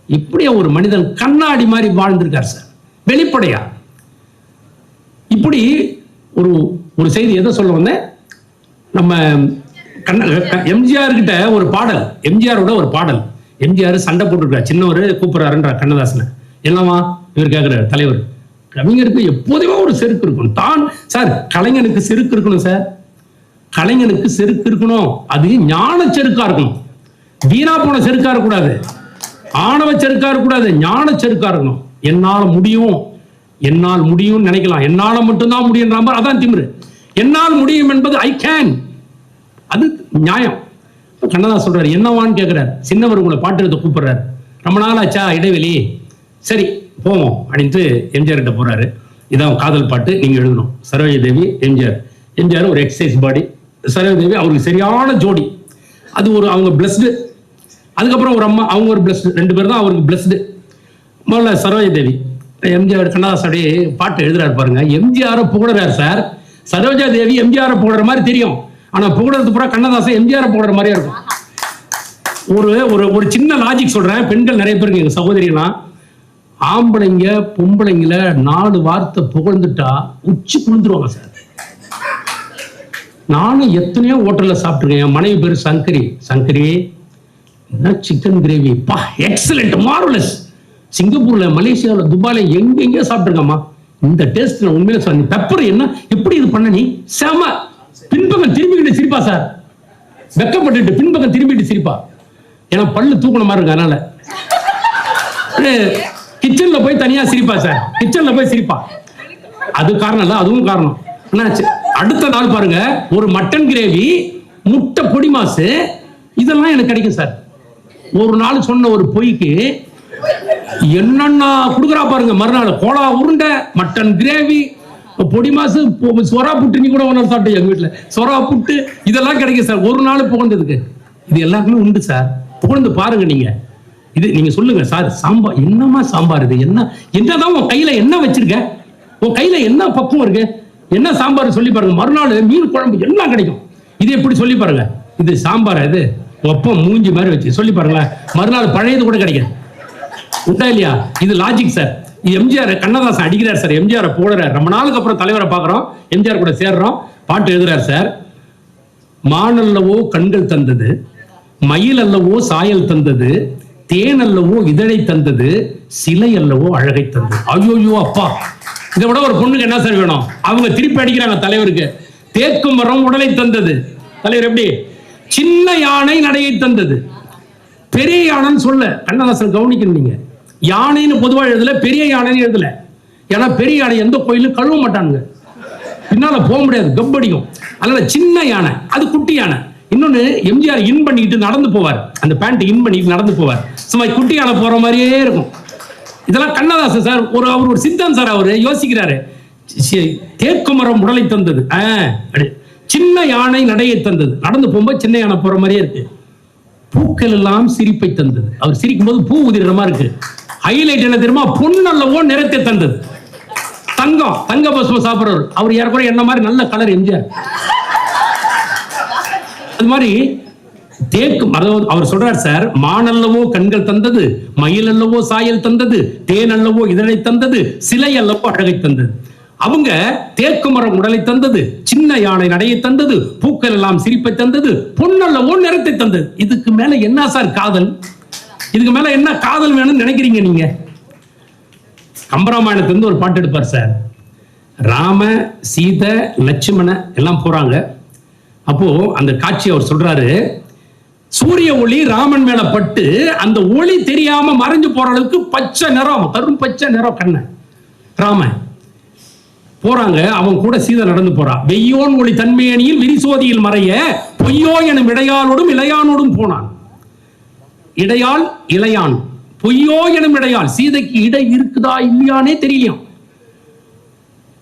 இப்படியே ஒரு மனிதன் கண்ணாடி மாதிரி வாழ்ந்திருக்கார் சார், வெளிப்படையா. இப்படி ஒரு செய்தி எதை சொல்ல வந்தேன், நம்ம எம்ஜிஆர் கிட்ட ஒரு பாடல், எம்ஜிஆரோட ஒரு பாடல். எம்ஜிஆர் சண்டை போட்டுருக்கார், சின்னவர் கூப்பிடுறாருன்ற கண்ணதாசனை. என்னவா இவர் கேட்கிறார், தலைவர், கவிஞருக்கு எப்போதுமே ஒரு செருக்கு இருக்கணும் தான் சார். கலைஞனுக்கு செருக்கு இருக்கணும் சார், கலைஞனுக்கு செருக்கு இருக்கணும். அது ஞான செருக்கா இருக்கணும், வீணா போன செருக்கா இருக்கக்கூடாது, ஆணவ செருக்கா இருக்கக்கூடாது, ஞான செருக்கா இருக்கணும். என்னால் முடியும், என்னால் முடியும் நினைக்கலாம், என்னால மட்டும்தான் முடியும், அதான் திமிரு. என்னால் முடியும் என்பது ஐ கேன், அது நியாயம். கண்ணதாசன் சொல்றாரு, என்னவான்னு கேட்கிறார். சின்னவர் உங்களை பாட்டு எடுத்து கூப்பிடுறாரு. ரொம்ப நாள் ஆச்சா இடைவெளி, சரி போவோம் அப்படின்ட்டு எம்ஜிஆர் கிட்ட போறாரு. இதான் காதல் பாட்டு, நீங்க எழுதணும். சரோஜா தேவி எம்ஜிஆர். எம்ஜிஆர் ஒரு எக்ஸசைஸ் பாடி, சரோஜா தேவி அவருக்கு சரியான ஜோடி. அது ஒரு அவங்க பிளஸ்டு. அதுக்கப்புறம் ஒரு அம்மா, அவங்க ஒரு பிளஸ்டு. 2 பேர் தான் அவருக்கு பிளஸ்டு. முதல்ல சரோஜா தேவி. எம்ஜிஆர் கண்ணதாசன் பாட்டு எழுதுறாரு பாருங்க. எம்ஜிஆரை புகழறாரு சார். சரோஜா தேவி எம்ஜிஆரை புகழற மாதிரி தெரியும், ஆனா புகழறது பூரா கண்ணதாசன் எம்ஜிஆரை புகழற மாதிரியா இருக்கும். ஒரு சின்ன லாஜிக் சொல்றேன். பெண்கள் நிறைய பேருக்கு, எங்க சகோதரிலாம், ஆம்பளைங்க பொம்பளைங்கள 4 வார்த்தை புகழ்ந்துட்டா உச்சி குளிந்துருவாங்க சார். நானும் எத்தனையோ ஹோட்டல்ல சாப்பிட்டுருக்கேன். என் மனைவி பேரு சங்கரி. சங்கரி சிக்கன் கிரேவி பா எக்ஸலண்ட், மார்வலஸ். சிங்கப்பூர்ல, மலேசியாவில், துபாயில எங்க சாப்பிட்டுருக்கம்மா. இந்த டேஸ்ட் உண்மையில சார். பெப்பர் என்ன எப்படி இது பண்ண, நீ செம. பின்பக்கம் திரும்பிக்கிட்டு சிரிப்பா சார், வெக்கப்பட்டு பின்பக்கம் திரும்பிட்டு சிரிப்பா. ஏன்னா பல்லு தூக்குன மாதிரி இருக்கு, அதனால கிச்சன்ல போய் தனியா சிரிப்பா சார். கிச்சன்ல போய் சிரிப்பா. அது காரணம் இல்ல, அதுவும் காரணம். அடுத்த நாள் பாருங்க, ஒரு மட்டன் கிரேவி, முட்டை பொடி மாசு, இதெல்லாம் எனக்கு கிடைக்கும் சார். ஒரு நாள் சொன்ன ஒரு பொய்க்கு என்னன்னா குடுக்குறா பாருங்க. மறுநாள் கோலா உருண்டை, மட்டன் கிரேவி, பொடி மாசு, சொரா புட்டு. நீ கூட ஒரு நாள் சாப்பிட்டு எங்க வீட்டுல சொரா புட்டு, இதெல்லாம் கிடைக்கும் சார் ஒரு நாள் புகழ்ந்ததுக்கு. இது எல்லாருக்குமே உண்டு சார், புகழ்ந்து பாருங்க. நீங்க இது நீங்க சொல்லுங்க சார், சாம்பார் என்னமா சாம்பார் இது, என்னதான் உன் கையில என்ன வச்சிருக்க, உன் கையில என்ன பக்குவம் இருக்கு, என்ன சாம்பார் சொல்லி பாருங்க. மறுநாள் மீன் குழம்பு எல்லாம் கிடைக்கும். இது எப்படி சொல்லி பாருங்க, இது சாம்பார், இது ஒப்பம் மூஞ்சி மாதிரி வச்சு சொல்லி பாருங்களேன், மறுநாள் பழையது கூட கிடைக்கும். உண்டா இல்லையா? இது லாஜிக் சார். எம்ஜிஆர் கண்ணதாசன் அடிக்கிறார் சார், எம்ஜிஆர் போடுறார். ரொம்ப நாளுக்கு அப்புறம் தலைவரை பார்க்குறோம், எம்ஜிஆர் கூட சேர்றோம், பாட்டு எழுதுறார் சார். மானல்லவோ கண்கள் தந்தது, மயில் அல்லவோ சாயல் தந்தது, தேன் அல்லவோ இதழை தந்தது, சிலை அல்லவோ அழகை தந்தது. ஐயோ அப்பா, இதை விட ஒரு பொண்ணுக்கு என்ன சார் வேணும்? அவங்க திருப்பி அடிக்கிறாங்க தலைவருக்கு. தேக்கும் மரம் உடலை தந்தது. தலைவர் எப்படி? சின்ன யானை நடையை தந்தது. பெரிய யானைன்னு சொல்ல கண்ணதாசன் கவனிக்கணும். நீங்க யானைன்னு பொதுவாக எழுதல, பெரிய யானைன்னு எழுதல. ஏன்னா பெரிய யானை எந்த கோயிலும் கழுவ மாட்டானுங்க, பின்னால போக முடியாது, கப்படிக்கும். அதனால சின்ன யானை, அது குட்டி யானை. இன்னொன்னு, எம்ஜிஆர் இன் பண்ணிட்டு நடந்து போவார், அந்த பேண்ட் இன் பண்ணிட்டு நடந்து போவார், சும்மா குட்டி யானை போற மாதிரியே இருக்கும். இதெல்லாம் கண்ணதாசன் சார், அவர் ஒரு சித்தம் சார். அவரு யோசிக்கிறாரு, தேக்குமரம் உடலை தந்தது, சின்ன யானை நடையை தந்தது. நடந்து போகும்போது சின்ன யானை போற மாதிரியே இருக்கு. பூக்கள் எல்லாம் சிரிப்பை தந்தது. அவர் சிரிக்கும் போது பூ உதிர மாதிரி இருக்கு. ஹைலைட் என்ன தெரியுமா? பொன்னல்லவோ நிறத்தை தந்தது. தங்கம், தங்க பசும சாப்பிடுறவர். அவர் யாருக்குற என்ன மாதிரி நல்ல கலர் எம்ஜிஆர். அது மாதிரி தேக்கும், அதாவது அவர் சொல்றார் சார், மானல்லவோ கண்கள் தந்தது, மயில் அல்லவோ சாயல் தந்தது, தேன் அல்லவோ இதழை தந்தது, சிலை அல்லவோ அழகை தந்தது. அவங்க தேக்கு மரம் உடலை தந்தது, சின்ன யானை நடையை தந்தது, பூக்கள் எல்லாம் சிரிப்பை தந்தது, பொன்னல்லவோ நிறத்தை தந்தது. இதுக்கு மேல என்ன சார் காதல்? இதுக்கு மேல என்ன காதல் வேணும்னு நினைக்கிறீங்க நீங்க? கம்பராமாயணத்திலிருந்து ஒரு பாட்டு எடுப்பார் சார். ராம சீதை லட்சுமண எல்லாம் போறாங்க. அப்போ அந்த காட்சி அவர் சொல்றாரு, சூரிய ஒளி ராமன் மேல பட்டு அந்த ஒளி தெரியாம மறைஞ்சு போற அளவுக்கு பச்சை நிறம், கரும் பச்சை நிறம் கண்ண. ராமன் போறாங்க, அவன் கூட சீதை நடந்து போறான். வெய்யோன் ஒளி தன்மையணியில் விரிசோதியில் மறைய பொய்யோ எனும் இடையாளோடும் இளையானோடும் போனான். இடையாள் இளையான், பொய்யோ எனும் இடையாள். சீதைக்கு இடை இருக்குதா இல்லையானே தெரியலையாம்.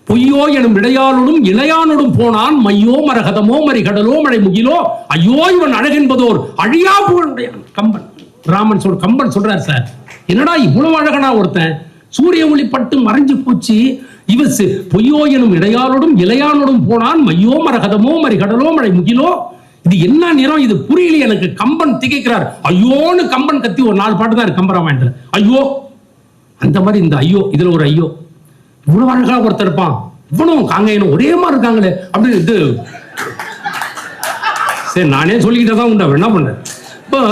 பொய்யோ எனும் இடையாளோடும் இளையானோடும் போனான். மையோ மரகதமோ மறிகடலோ மழை முகிலோ ஐயோ இவன் அழகென்பதோர் அழியா புகழுடையான். கம்பன், ராமன் கம்பன் சொல்றார் சார், என்னடா இவ்வளவு அழகனா ஒருத்தன், சூரிய ஒளி பட்டு மறைஞ்சு போச்சு, இவன் பொய்யோ எனும் இடையாளோடும் இளையானோடும் போனான். மையோ மரகதமோ மறிகடலோ மழை முகிலோ, இது என்ன நிறம், இது புரியல எனக்கு. கம்பன் திகைக்கிறார். ஐயோன்னு கம்பன் கத்தி ஒரு 4 பாட்டு தான் இருக்கு கம்பராமாயணத்துல. ஐயோ, அந்த மாதிரி இந்த ஐயோ, இதுல ஒரு ஐயோ, இவ்வளவு அழகா ஒருத்தர் இருப்பான், இவனும் காங்கையனும் ஒரே மாதிரி இருக்காங்களே அப்படின்னு இது சரி நானே சொல்லிக்கிட்டே தான் உண்டு. என்ன பண்ண இப்போ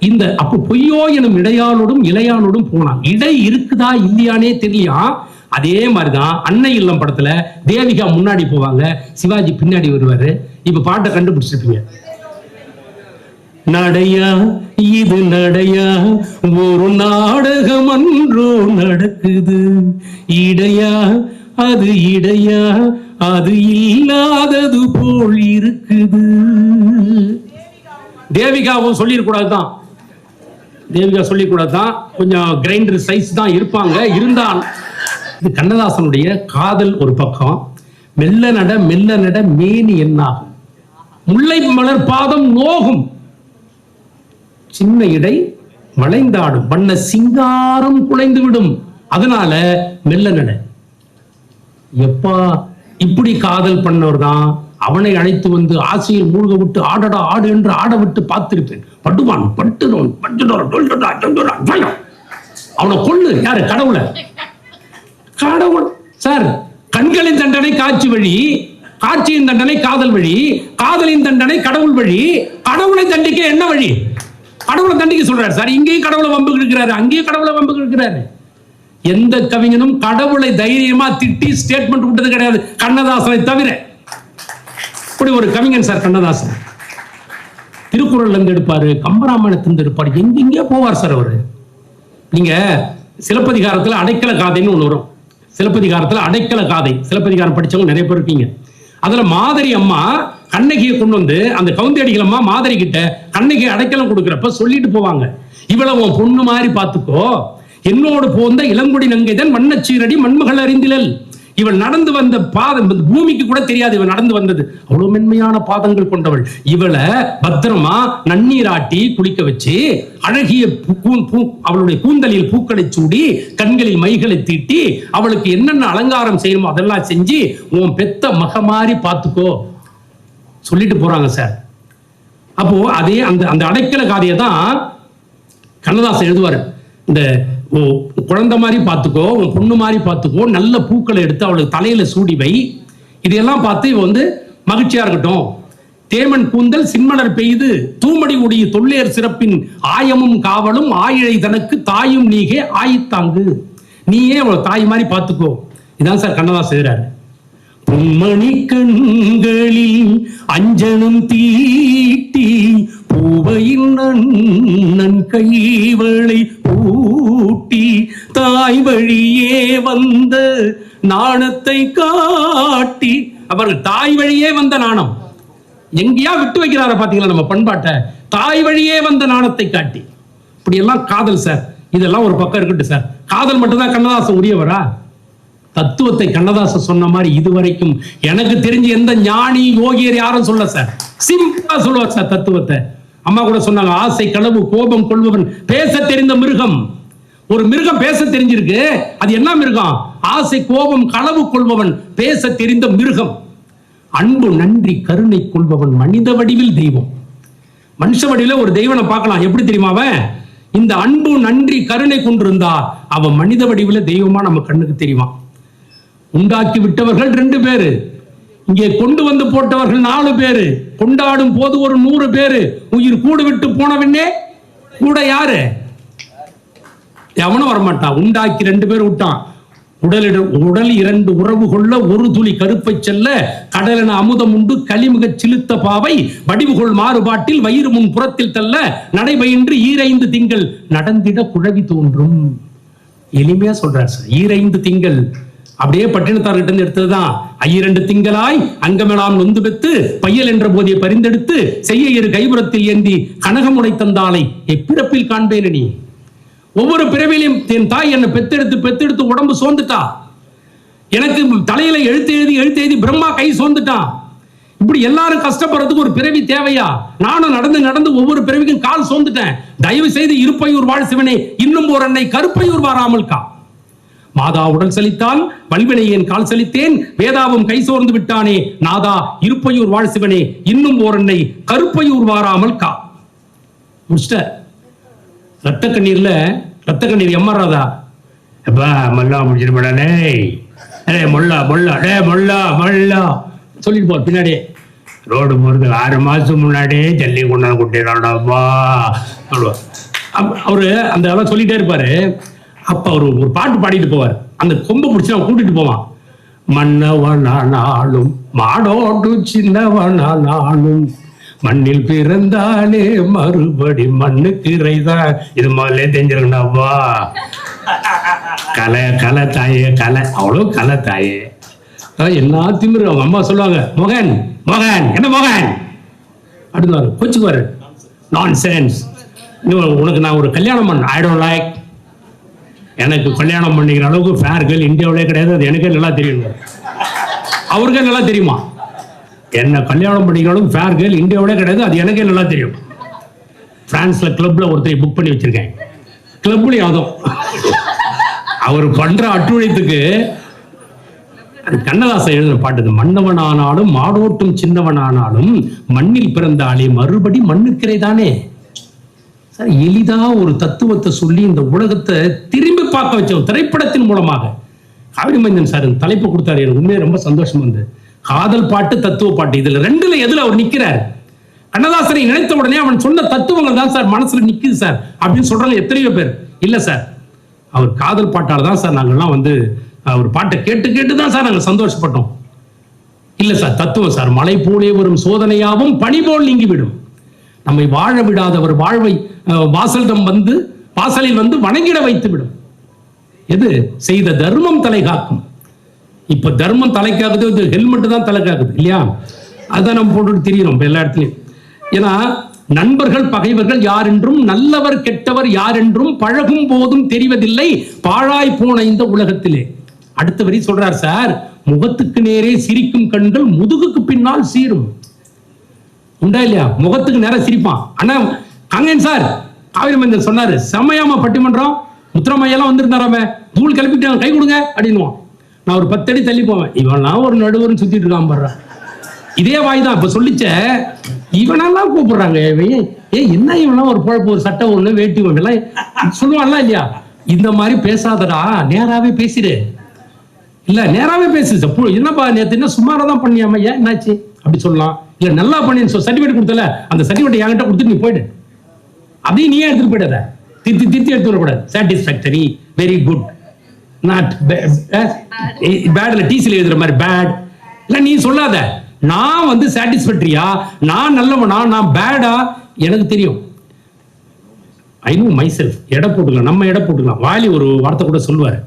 இந்த அப்ப பொய்யோ எனும் இடையாளோடும் இளையானோடும் போனான். இடை இருக்குதா இல்லையானே தெரியலையா. அதே மாதிரிதான் அன்னை இல்லம் படத்துல தேவிகா முன்னாடி போவாங்க, சிவாஜி பின்னாடி வருவாரு. இப்ப பாட்டை கண்டுபிடிச்சிருப்பீங்க. நடையா இது நடையா, ஒரு நாடகம் அன்றோ நடக்குது, இடையா அது இடையா, அது இல்லாதது போல் இருக்குது. தேவிகாவும் சொல்லிடக்கூடாதுதான், தேவிகா சொல்லிக்கூடாதுதான், கொஞ்சம் கிரைண்டர் சைஸ் தான் இருப்பாங்க. இருந்தால் இது கண்ணதாசனுடைய காதல் ஒரு பக்கம். மெல்ல நட மேனி என்னாகும், முல்லை மலர் பாதம் நோகும், சின்ன இடை வளைந்தாடும், வண்ண சிங்காரம் குலைந்து விடும், அதனால மெல்ல நட. எப்பா இப்படி காதல் பண்ணவர் தான் அவனை அழைத்து வந்து ஆசையில் மூழ்க விட்டு ஆடடா ஆடு என்று ஆட விட்டு பார்த்திருப்பேன். பட்டுவான் பட்டுனோன் அவனை கொள்ளு. யாரு? கடவுளை. கடவுள் சார், கண்களின் தண்டனை காட்சி வழி, காட்சியின் தண்டனை காதல் வழி, காதலின் தண்டனை கடவுள் வழி. கடவுளை தண்டிக்க என்ன வழி? கடவுளை தண்டிக்க சொல்றாரு சார். இங்கேயும் கடவுளை வம்புக்கு இருக்கிறாரு, அங்கேயும் கடவுளை வம்புக்கு இருக்கிறாரு. எந்த கவிஞனும் கடவுளை தைரியமா திட்டி ஸ்டேட்மெண்ட் விட்டது கிடையாது கண்ணதாசனை தவிர. இப்படி ஒரு கவிஞன் சார் கண்ணதாசன். திருக்குறள் இருந்து எடுப்பாரு, கம்பராமாயணத்திலிருந்து எடுப்பாரு, எங்கெங்கே போவார் சார் அவரு. நீங்க சிலப்பதிகாரத்துல அடைக்கல காதைன்னு ஒண்ணு வரும். சிலப்பதிகாரத்துல அடைக்கல காதை, சிலப்பதிகாரம் படிச்சவங்க நிறைய பேர் இருக்கீங்க. அதுல மாதரி அம்மா கண்ணகியை கொண்டு வந்து அந்த கவுந்தேடிகள் அம்மா மாதரி கிட்ட கண்ணகி அடைக்கலம் கொடுக்கிறப்ப சொல்லிட்டு போவாங்க, இவ்வளவு உன் பொண்ணு மாதிரி பாத்துக்கோ, என்னோடு போந்த இளங்குடி நங்கைதன் வண்ணச்சீரடி மண்மகள் அறிந்திலல். இவள் நடந்து வந்த பாதம் பூமிக்கு கூட தெரியாது இவள் நடந்து வந்தது. அவ்வளவு மென்மையான பாதங்கள் கொண்டவள். இவளை பத்திரமா நன்னீராட்டி குளிக்க வச்சு அழகிய அவளுடைய கூந்தலில் பூக்களை சூடி கண்களில் மைகளை தீட்டி அவளுக்கு என்னென்ன அலங்காரம் செய்யணுமோ அதெல்லாம் செஞ்சு உன் பெத்த மக மாதிரி பார்த்துக்கோ சொல்லிட்டு போறாங்க சார். அப்போ அதே அந்த அடைக்கல காதையை தான் கண்ணதாசன் எழுதுவாரு. இந்த குழந்தை மாதிரி பார்த்துக்கோ, உன் பொண்ணு மாதிரி பார்த்துக்கோ, நல்ல பூக்களை எடுத்து அவளுக்கு தலையில சூடி வை. இதையெல்லாம் பார்த்து இவ மகிழ்ச்சியா இருக்கட்டும். தேமன் கூந்தல் சின்மலர் பெய்து தூமடி உடைய தொல்லேர் சிறப்பின் ஆயமும் காவலும் ஆயிழை தனக்கு தாயும் நீகே ஆயித்தாங்கு. நீயே அவளை தாய் மாதிரி பார்த்துக்கோ. இதான் சார் கண்ணதாசன் எழுதுறாரு. பொன்மணி கண்களில் அஞ்சனம் தீட்டி பூவையின் நன்னன் கைவளை பூட்டி தாய் வழியே வந்த நாணத்தை காட்டி. அவர்கள் தாய் வழியே வந்த நாணம் எங்கேயா விட்டு வைக்கிறார பாத்தீங்களா நம்ம பண்பாட்டை. தாய் வழியே வந்த நாணத்தை காட்டி. இப்படி எல்லாம் காதல் சார். இதெல்லாம் ஒரு பக்கம் இருக்கட்டும் சார். காதல் மட்டும்தான் கண்ணதாசன் உரியவரா? தத்துவத்தை கண்ணதாசன் சொன்ன மாதிரி இதுவரைக்கும் எனக்கு தெரிஞ்சு எந்த ஞானி யோகியர் யாரும் சொல்ல சார். சிம்பிளா சொல்லுவார் சார் தத்துவத்தை. அம்மா கூட சொன்னாங்க, ஆசை களவு கோபம் கொள்பவன் பேச தெரிந்த மிருகம். ஒரு மிருகம் பேச தெரிஞ்சிருக்கு, அது என்ன மிருகம்? ஆசை கோபம் களவு கொள்பவன் பேச தெரிந்த மிருகம். அன்பு நன்றி கருணை கொள்பவன் மனித வடிவில் தெய்வம். மனுஷ வடிவில் ஒரு தெய்வனை பார்க்கலாம். எப்படி தெரியுமா? அவன் இந்த அன்பு நன்றி கருணை கொண்டிருந்தா அவன் மனித வடிவில் தெய்வமா நம்ம கண்ணுக்கு தெரியுமா. உண்டாக்கி விட்டவர்கள் 2 பேரு, இங்கே கொண்டு வந்து போட்டவர்கள் 4 பேரு, கொண்டாடும் போது ஒரு 100 பேரு, உயிர் கூடு விட்டு போனவனே கூட யாரு? எவனும் வரமாட்டான். உண்டாக்கி 2 பேர் விட்டான். உடல் 2 உறவு கொள்ள ஒரு துளி கருப்பை செல்ல கடலென அமுதம் உண்டு களிமுக சிலுத்த பாவை வடிவுகொள் மாறுபாட்டில் வயிறு முன் புறத்தில் தள்ள நடைபயின்று 5 திங்கள் நடந்திட குழவி தோன்றும். எளிமையா சொல்றார் சார். 5 திங்கள் அப்படியே பட்டினத்தார்கிட்ட இருந்து எடுத்ததுதான். 2 திங்களாய் அங்கமெல்லாம் நொந்து பெத்து பையல் என்ற போதியை பரிந்தெடுத்து செய்ய 2 கைபுறத்தில் ஏந்தி கனகமுனை தந்தாலை எப்பிறப்பில் காண்பேன். நீ ஒவ்வொரு பிறவிலையும் என் தாய் என்னை பெத்தெடுத்து உடம்பு சோர்ந்துட்டா. எனக்கு தலையில எழுத்து எழுதி பிரம்மா கை சோர்ந்துட்டான். இப்படி எல்லாரும் கஷ்டப்படுறதுக்கு ஒரு பிறவி தேவையா? நானும் நடந்து ஒவ்வொரு பிறவிக்கும் கால் சோர்ந்துட்டேன். தயவு செய்து இருப்பையூர் வாழ் சிவனே இன்னும் ஒரு அன்னை கருப்பையூர் வாராமல் கா. மாதா உடல் சலித்தால் வல்வினை என் கால் சலித்தேன் வேதாவும் கை சோர்ந்து விட்டானே நாதா இருப்பையூர் வாழ் சிவனே இன்னும் ஓர் அன்னை கருப்பையூர் வாராமல் கா. முடிச்சிட்ட. ரத்த கண்ணீர் எம்ஆர் ராதா எப்பா மல்லா முடிச்சிருப்படே மொல்லா மொல்லா டே மொல்லா மொல்லா சொல்லிட்டு போ. பின்னாடியே ரோடு போறதுக்கு 6 மாசம் முன்னாடியே ஜல்லி கொண்டாந்து குட்டிடாப்பா சொல்லுவார் அவரு. அந்த அதெல்லாம் சொல்லிட்டே இருப்பாரு. அப்ப அவரு ஒரு பாட்டு பாடிட்டு போவார். அந்த கொம்பை பிடிச்சி அவன் கூட்டிட்டு போவான். மன்னவனானாலும் மாடோடு சின்னவனானாலும் மண்ணில் பிறந்தாலே மறுபடி மண்ணுக்கு இறைதான். இது முதல்ல தெரிஞ்சிருக்கணும்ப்பா. கலை தாயே கலை அவ்வளவு கலை தாயே. எல்லா திமிரு. அவங்க அம்மா சொல்லுவாங்க, மோகன் மோகன் என்ன மோகன் அப்படின்னாரு. கொச்சுக்குவாரு. நான்சென்ஸ். உனக்கு நான் ஒரு கல்யாணம் பண்ண ஐ டோன்ட் லைக். எனக்கு கல்யாணம் பண்ணிக்கிற அளவுக்கு ஃபேர் கேர்ள் இந்தியாவிலே கிடையாது. அது எனக்கே நல்லா தெரியும். அவருக்கே நல்லா தெரியுமா? என்ன கல்யாணம் பண்ணிக்கிற அளவுக்கு ஃபேர் கேர்ள் இந்தியாவிலே கிடையாது. அது எனக்கே நல்லா தெரியும். பிரான்ஸ்ல கிளப்ல ஒருத்தரை புக் பண்ணி வச்சிருக்கேன். கிளப்லயும் அதுவும் அவர் பண்ற அட்டுழைத்துக்கு கண்ணதாசன் எழுதின பாட்டு. மன்னவனானாலும் மாடோட்டும் சின்னவனானாலும் மண்ணில் பிறந்தாலே மறுபடி மண்ணுக்கிறை தானே. சார் எளிதா ஒரு தத்துவத்தை சொல்லி இந்த உலகத்தை திரும்பி பார்க்க வச்சோம் திரைப்படத்தின் மூலமாக. காவிரி மைந்தன் சார் இந்த தலைப்பு கொடுத்தாரு. எனக்கு உண்மையை ரொம்ப சந்தோஷம் வந்து. காதல் பாட்டு தத்துவ பாட்டு இதுல 2ல எதுல அவர் நிக்கிறார்? கண்ணதாசனை நினைத்த உடனே அவன் சொன்ன தத்துவங்கள் தான் சார் மனசுல நிக்குது சார் அப்படின்னு சொல்றாங்க எத்தனையோ பேர். இல்ல சார், அவர் காதல் பாட்டால தான் சார் நாங்கெல்லாம் வந்து அவர் பாட்டை கேட்டு தான் சார் நாங்க சந்தோஷப்பட்டோம். இல்ல சார் தத்துவம் சார். மலை போலே வரும் சோதனையாவும் பனி போல் நீங்கிவிடும். நம்மை வாழ விடாதவர் வாழ்வை வாசலில் வந்து வணங்கிட வைத்து விடும். எது செய்த தர்மம் தலை காக்கும். இப்ப தர்மம் தலை காக்குது, ஹெல்மெட் தான் தலை காக்குது இல்லையா? அதான் நம்ம போட்டு தெரியணும் எல்லா இடத்துலயும். ஏன்னா நண்பர்கள் பகைவர்கள் யார் என்றும் நல்லவர் கெட்டவர் யார் என்றும் பழகும் போதும் தெரிவதில்லை பாழாய் போன இந்த உலகத்திலே. அடுத்த வரி சொல்றார் சார், முகத்துக்கு நேரே சிரிக்கும் கண்கள் முதுகுக்கு பின்னால் சீரும். உண்டா இல்லையா? முகத்துக்கு நேரம் சிரிப்பான். ஆனா காங்கேயன் சார் காவிரி மைந்தன் சொன்னாரு, செம்மையாம பட்டிமன்றம், முத்துராமையெல்லாம் வந்திருந்தாராம, தூள் கிளப்பிட்டு கை கொடுங்க அப்படின்னுவான். நான் ஒரு 10 அடி தள்ளி போவேன், இவன்லாம் ஒரு நடுவர்னு சுத்திட்டு இருக்கான் பாரு. இதே வாய் தான் இப்ப சொல்லிச்ச, இவனெல்லாம் கூப்பிடுறாங்க, என்ன இவெல்லாம் ஒரு பொழப்பு, ஒரு சட்டை ஒண்ணு வேட்டி ஒண்ணு எல்லாம் சொல்லுவான்லாம் இல்லையா? இந்த மாதிரி பேசாதடா, நேராவே பேசிடு. இல்ல நேராவே பேசு. என்னப்பா நேத்து என்ன சுமாரதான் பண்ணியாம, ஏன் என்னாச்சு அப்படி சொல்லலாம். இல்ல நல்லா பண்ணி சர்டிபிகேட் கொடுத்தல, அந்த சர்டிபிகேட் என்கிட்ட கொடுத்துட்டு நீ போயிடு, அதையும் நீயே எடுத்துட்டு போயிடாத, திருத்தி எடுத்து வரக்கூடாது. சாட்டிஸ்பாக்டரி, வெரி குட், நாட் பேட்ல டீசில எழுதுற மாதிரி பேட் இல்ல நீ சொல்லாத. நான் வந்து சாட்டிஸ்பாக்டரியா, நான் நல்லவனா, நான் பேடா எனக்கு தெரியும். I know my self. எடை போட்டுக்கலாம், நம்ம எடை போட்டுக்கலாம். வாலி ஒரு வார்த்தை கூட சொல்லுவாரு,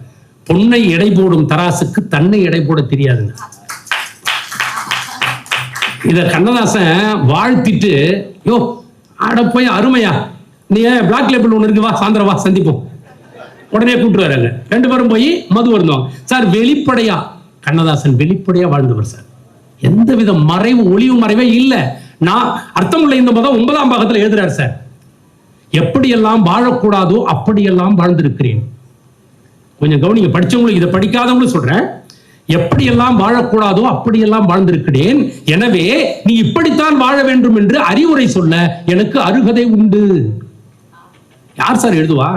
பொன்னை எடை போடும் தராசுக்கு தன்னை எடை போட தெரியாதுங்க. இத கண்ணதாசன் வாழ்த்திட்டு, யோ ஆட போய் அருமையா, நீ பிளாக் லேபிள் ஒண்ணு இருக்கு, வா சாயந்தரம் வா சந்திப்போம், உடனே கூப்பிட்டு வராங்க. 2 பேரும் போய் மது வருந்தோம் சார். வெளிப்படையா கண்ணதாசன் வெளிப்படையா வாழ்ந்தவர் சார். எந்த வித மறைவு ஒளிவு மறைவே இல்ல. நான் அர்த்தமுள்ள இந்த மதம் 9ஆம் பாகத்துல எழுதுறாரு சார். எப்படியெல்லாம் வாழக்கூடாதோ அப்படியெல்லாம் வாழ்ந்திருக்கிறேன். கொஞ்சம் கவனிங்க, படிச்சவங்களுக்கு, இதை படிக்காதவங்களும் சொல்றேன். எப்படியெல்லாம் வாழக்கூடாதோ அப்படியெல்லாம் வாழ்ந்திருக்கிறேன். எனவே நீ இப்படித்தான் வாழ வேண்டும் என்று அறிவுரை சொல்ல எனக்கு அருகதை உண்டு. யார் சார் எழுதுவா?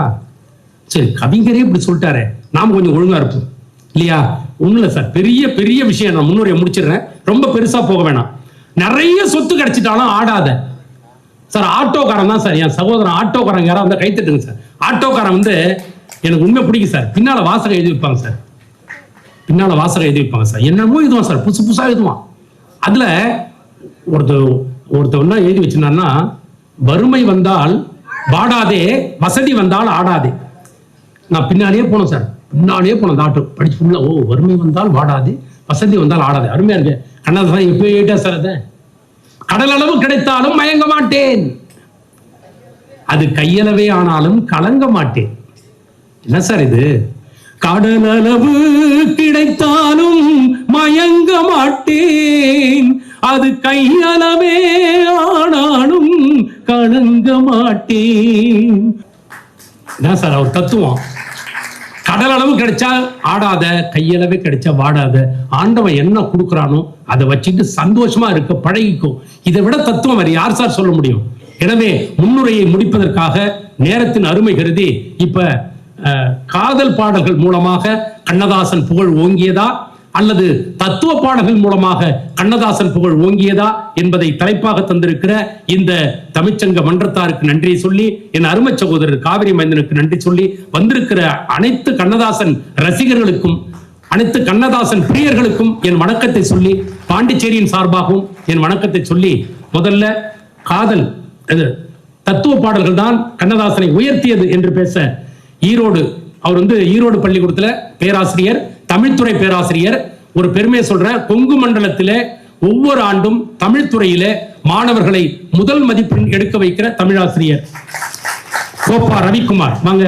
சரி, கவிஞரே இப்படி சொல்லிட்டாரு, நாம கொஞ்சம் ஒழுங்கா இருப்போம் இல்லையா? ஒண்ணுல சார், பெரிய பெரிய விஷயம். நான் முன்னுரையை முடிச்சிடுறேன், ரொம்ப பெருசா போக வேணாம். நிறைய சொத்து கிடைச்சிட்டாலும் ஆடாத சார். ஆட்டோக்காரன் தான் சார், என் சகோதரன் ஆட்டோக்காரன், யாராவது வந்து கைத்தட்டுங்க சார். ஆட்டோக்காரன் வந்து எனக்கு உண்மை பிடிக்கும் சார். பின்னால வாசகம் எழுதி வைப்பாங்க சார், பின்னால வாசகம் எழுதி வைப்பாங்க சார். என்னமோ எழுதுவான் சார், புதுசு புதுசா எழுதுவான். அதுல ஒருத்தவன்னா எழுதி வச்சிருந்தான்னா, வறுமை வந்தால் வாடாதே, வசதி வந்தால் ஆடாதே. நான் பின்னாலே போனோம் சார், பின்னாலே போனோம். அந்த ஆட்டோ படிச்சு ஃபுல்லா, ஓ வறுமை வந்தால் வாடாதே, வசதி வந்தால் ஆடாதே. அருமையா இருக்கு. கண்ணதாசன் எப்போ எழுதிட்டா சார் அதை. கடல் அளவு கிடைத்தாலும் மயங்க மாட்டேன், அது கையளவே ஆனாலும் கலங்க மாட்டேன். என்ன சார் இது? கடல் அளவு கிடைத்தாலும் மயங்க மாட்டேன், அது கையளவே ஆனாலும் கலங்க மாட்டேன். என்ன சார் அவர் தத்துவம்? கடல் அளவு கிடைச்சா ஆடாத, கையளவே கிடைச்சா வாடாத. ஆண்டவன் என்ன கொடுக்குறானோ அதை வச்சுட்டு சந்தோஷமா இருக்க பழகிக்கும். இதை விட தத்துவம் வேற யார் சார் சொல்ல முடியும்? எனவே முன்னுரையை முடிப்பதற்காக நேரத்தின் அருமை கருதி, இப்ப காதல் பாடல்கள் மூலமாக கண்ணதாசன் புகழ் ஓங்கியதா அல்லது தத்துவ பாடல்கள் மூலமாக கண்ணதாசன் புகழ் ஓங்கியதா என்பதை தலைப்பாக தந்திருக்கிற இந்த தமிழ்ச்சங்க மன்றத்தாருக்கு நன்றி சொல்லி, என் அருமை சகோதரர் காவிரி மைந்தனுக்கு நன்றி சொல்லி, வந்திருக்கிற அனைத்து கண்ணதாசன் ரசிகர்களுக்கும் அனைத்து கண்ணதாசன் பிரியர்களுக்கும் என் வணக்கத்தை சொல்லி, பாண்டிச்சேரியின் சார்பாகவும் என் வணக்கத்தை சொல்லி, முதல்ல காதல் தத்துவ பாடல்கள் தான் கண்ணதாசனை உயர்த்தியது என்று பேச, ஈரோடு, அவர் வந்து ஈரோடு பள்ளிக்கூடத்துல பேராசிரியர், தமிழ்துறை பேராசிரியர். ஒரு பெருமையை சொல்ற, கொங்கு மண்டலத்திலே ஒவ்வொரு ஆண்டும் தமிழ்துறையில மாணவர்களை முதல் மதிப்பெண் எடுக்க வைக்கிற தமிழாசிரியர் கோப்பா ரவிக்குமார். வாங்க.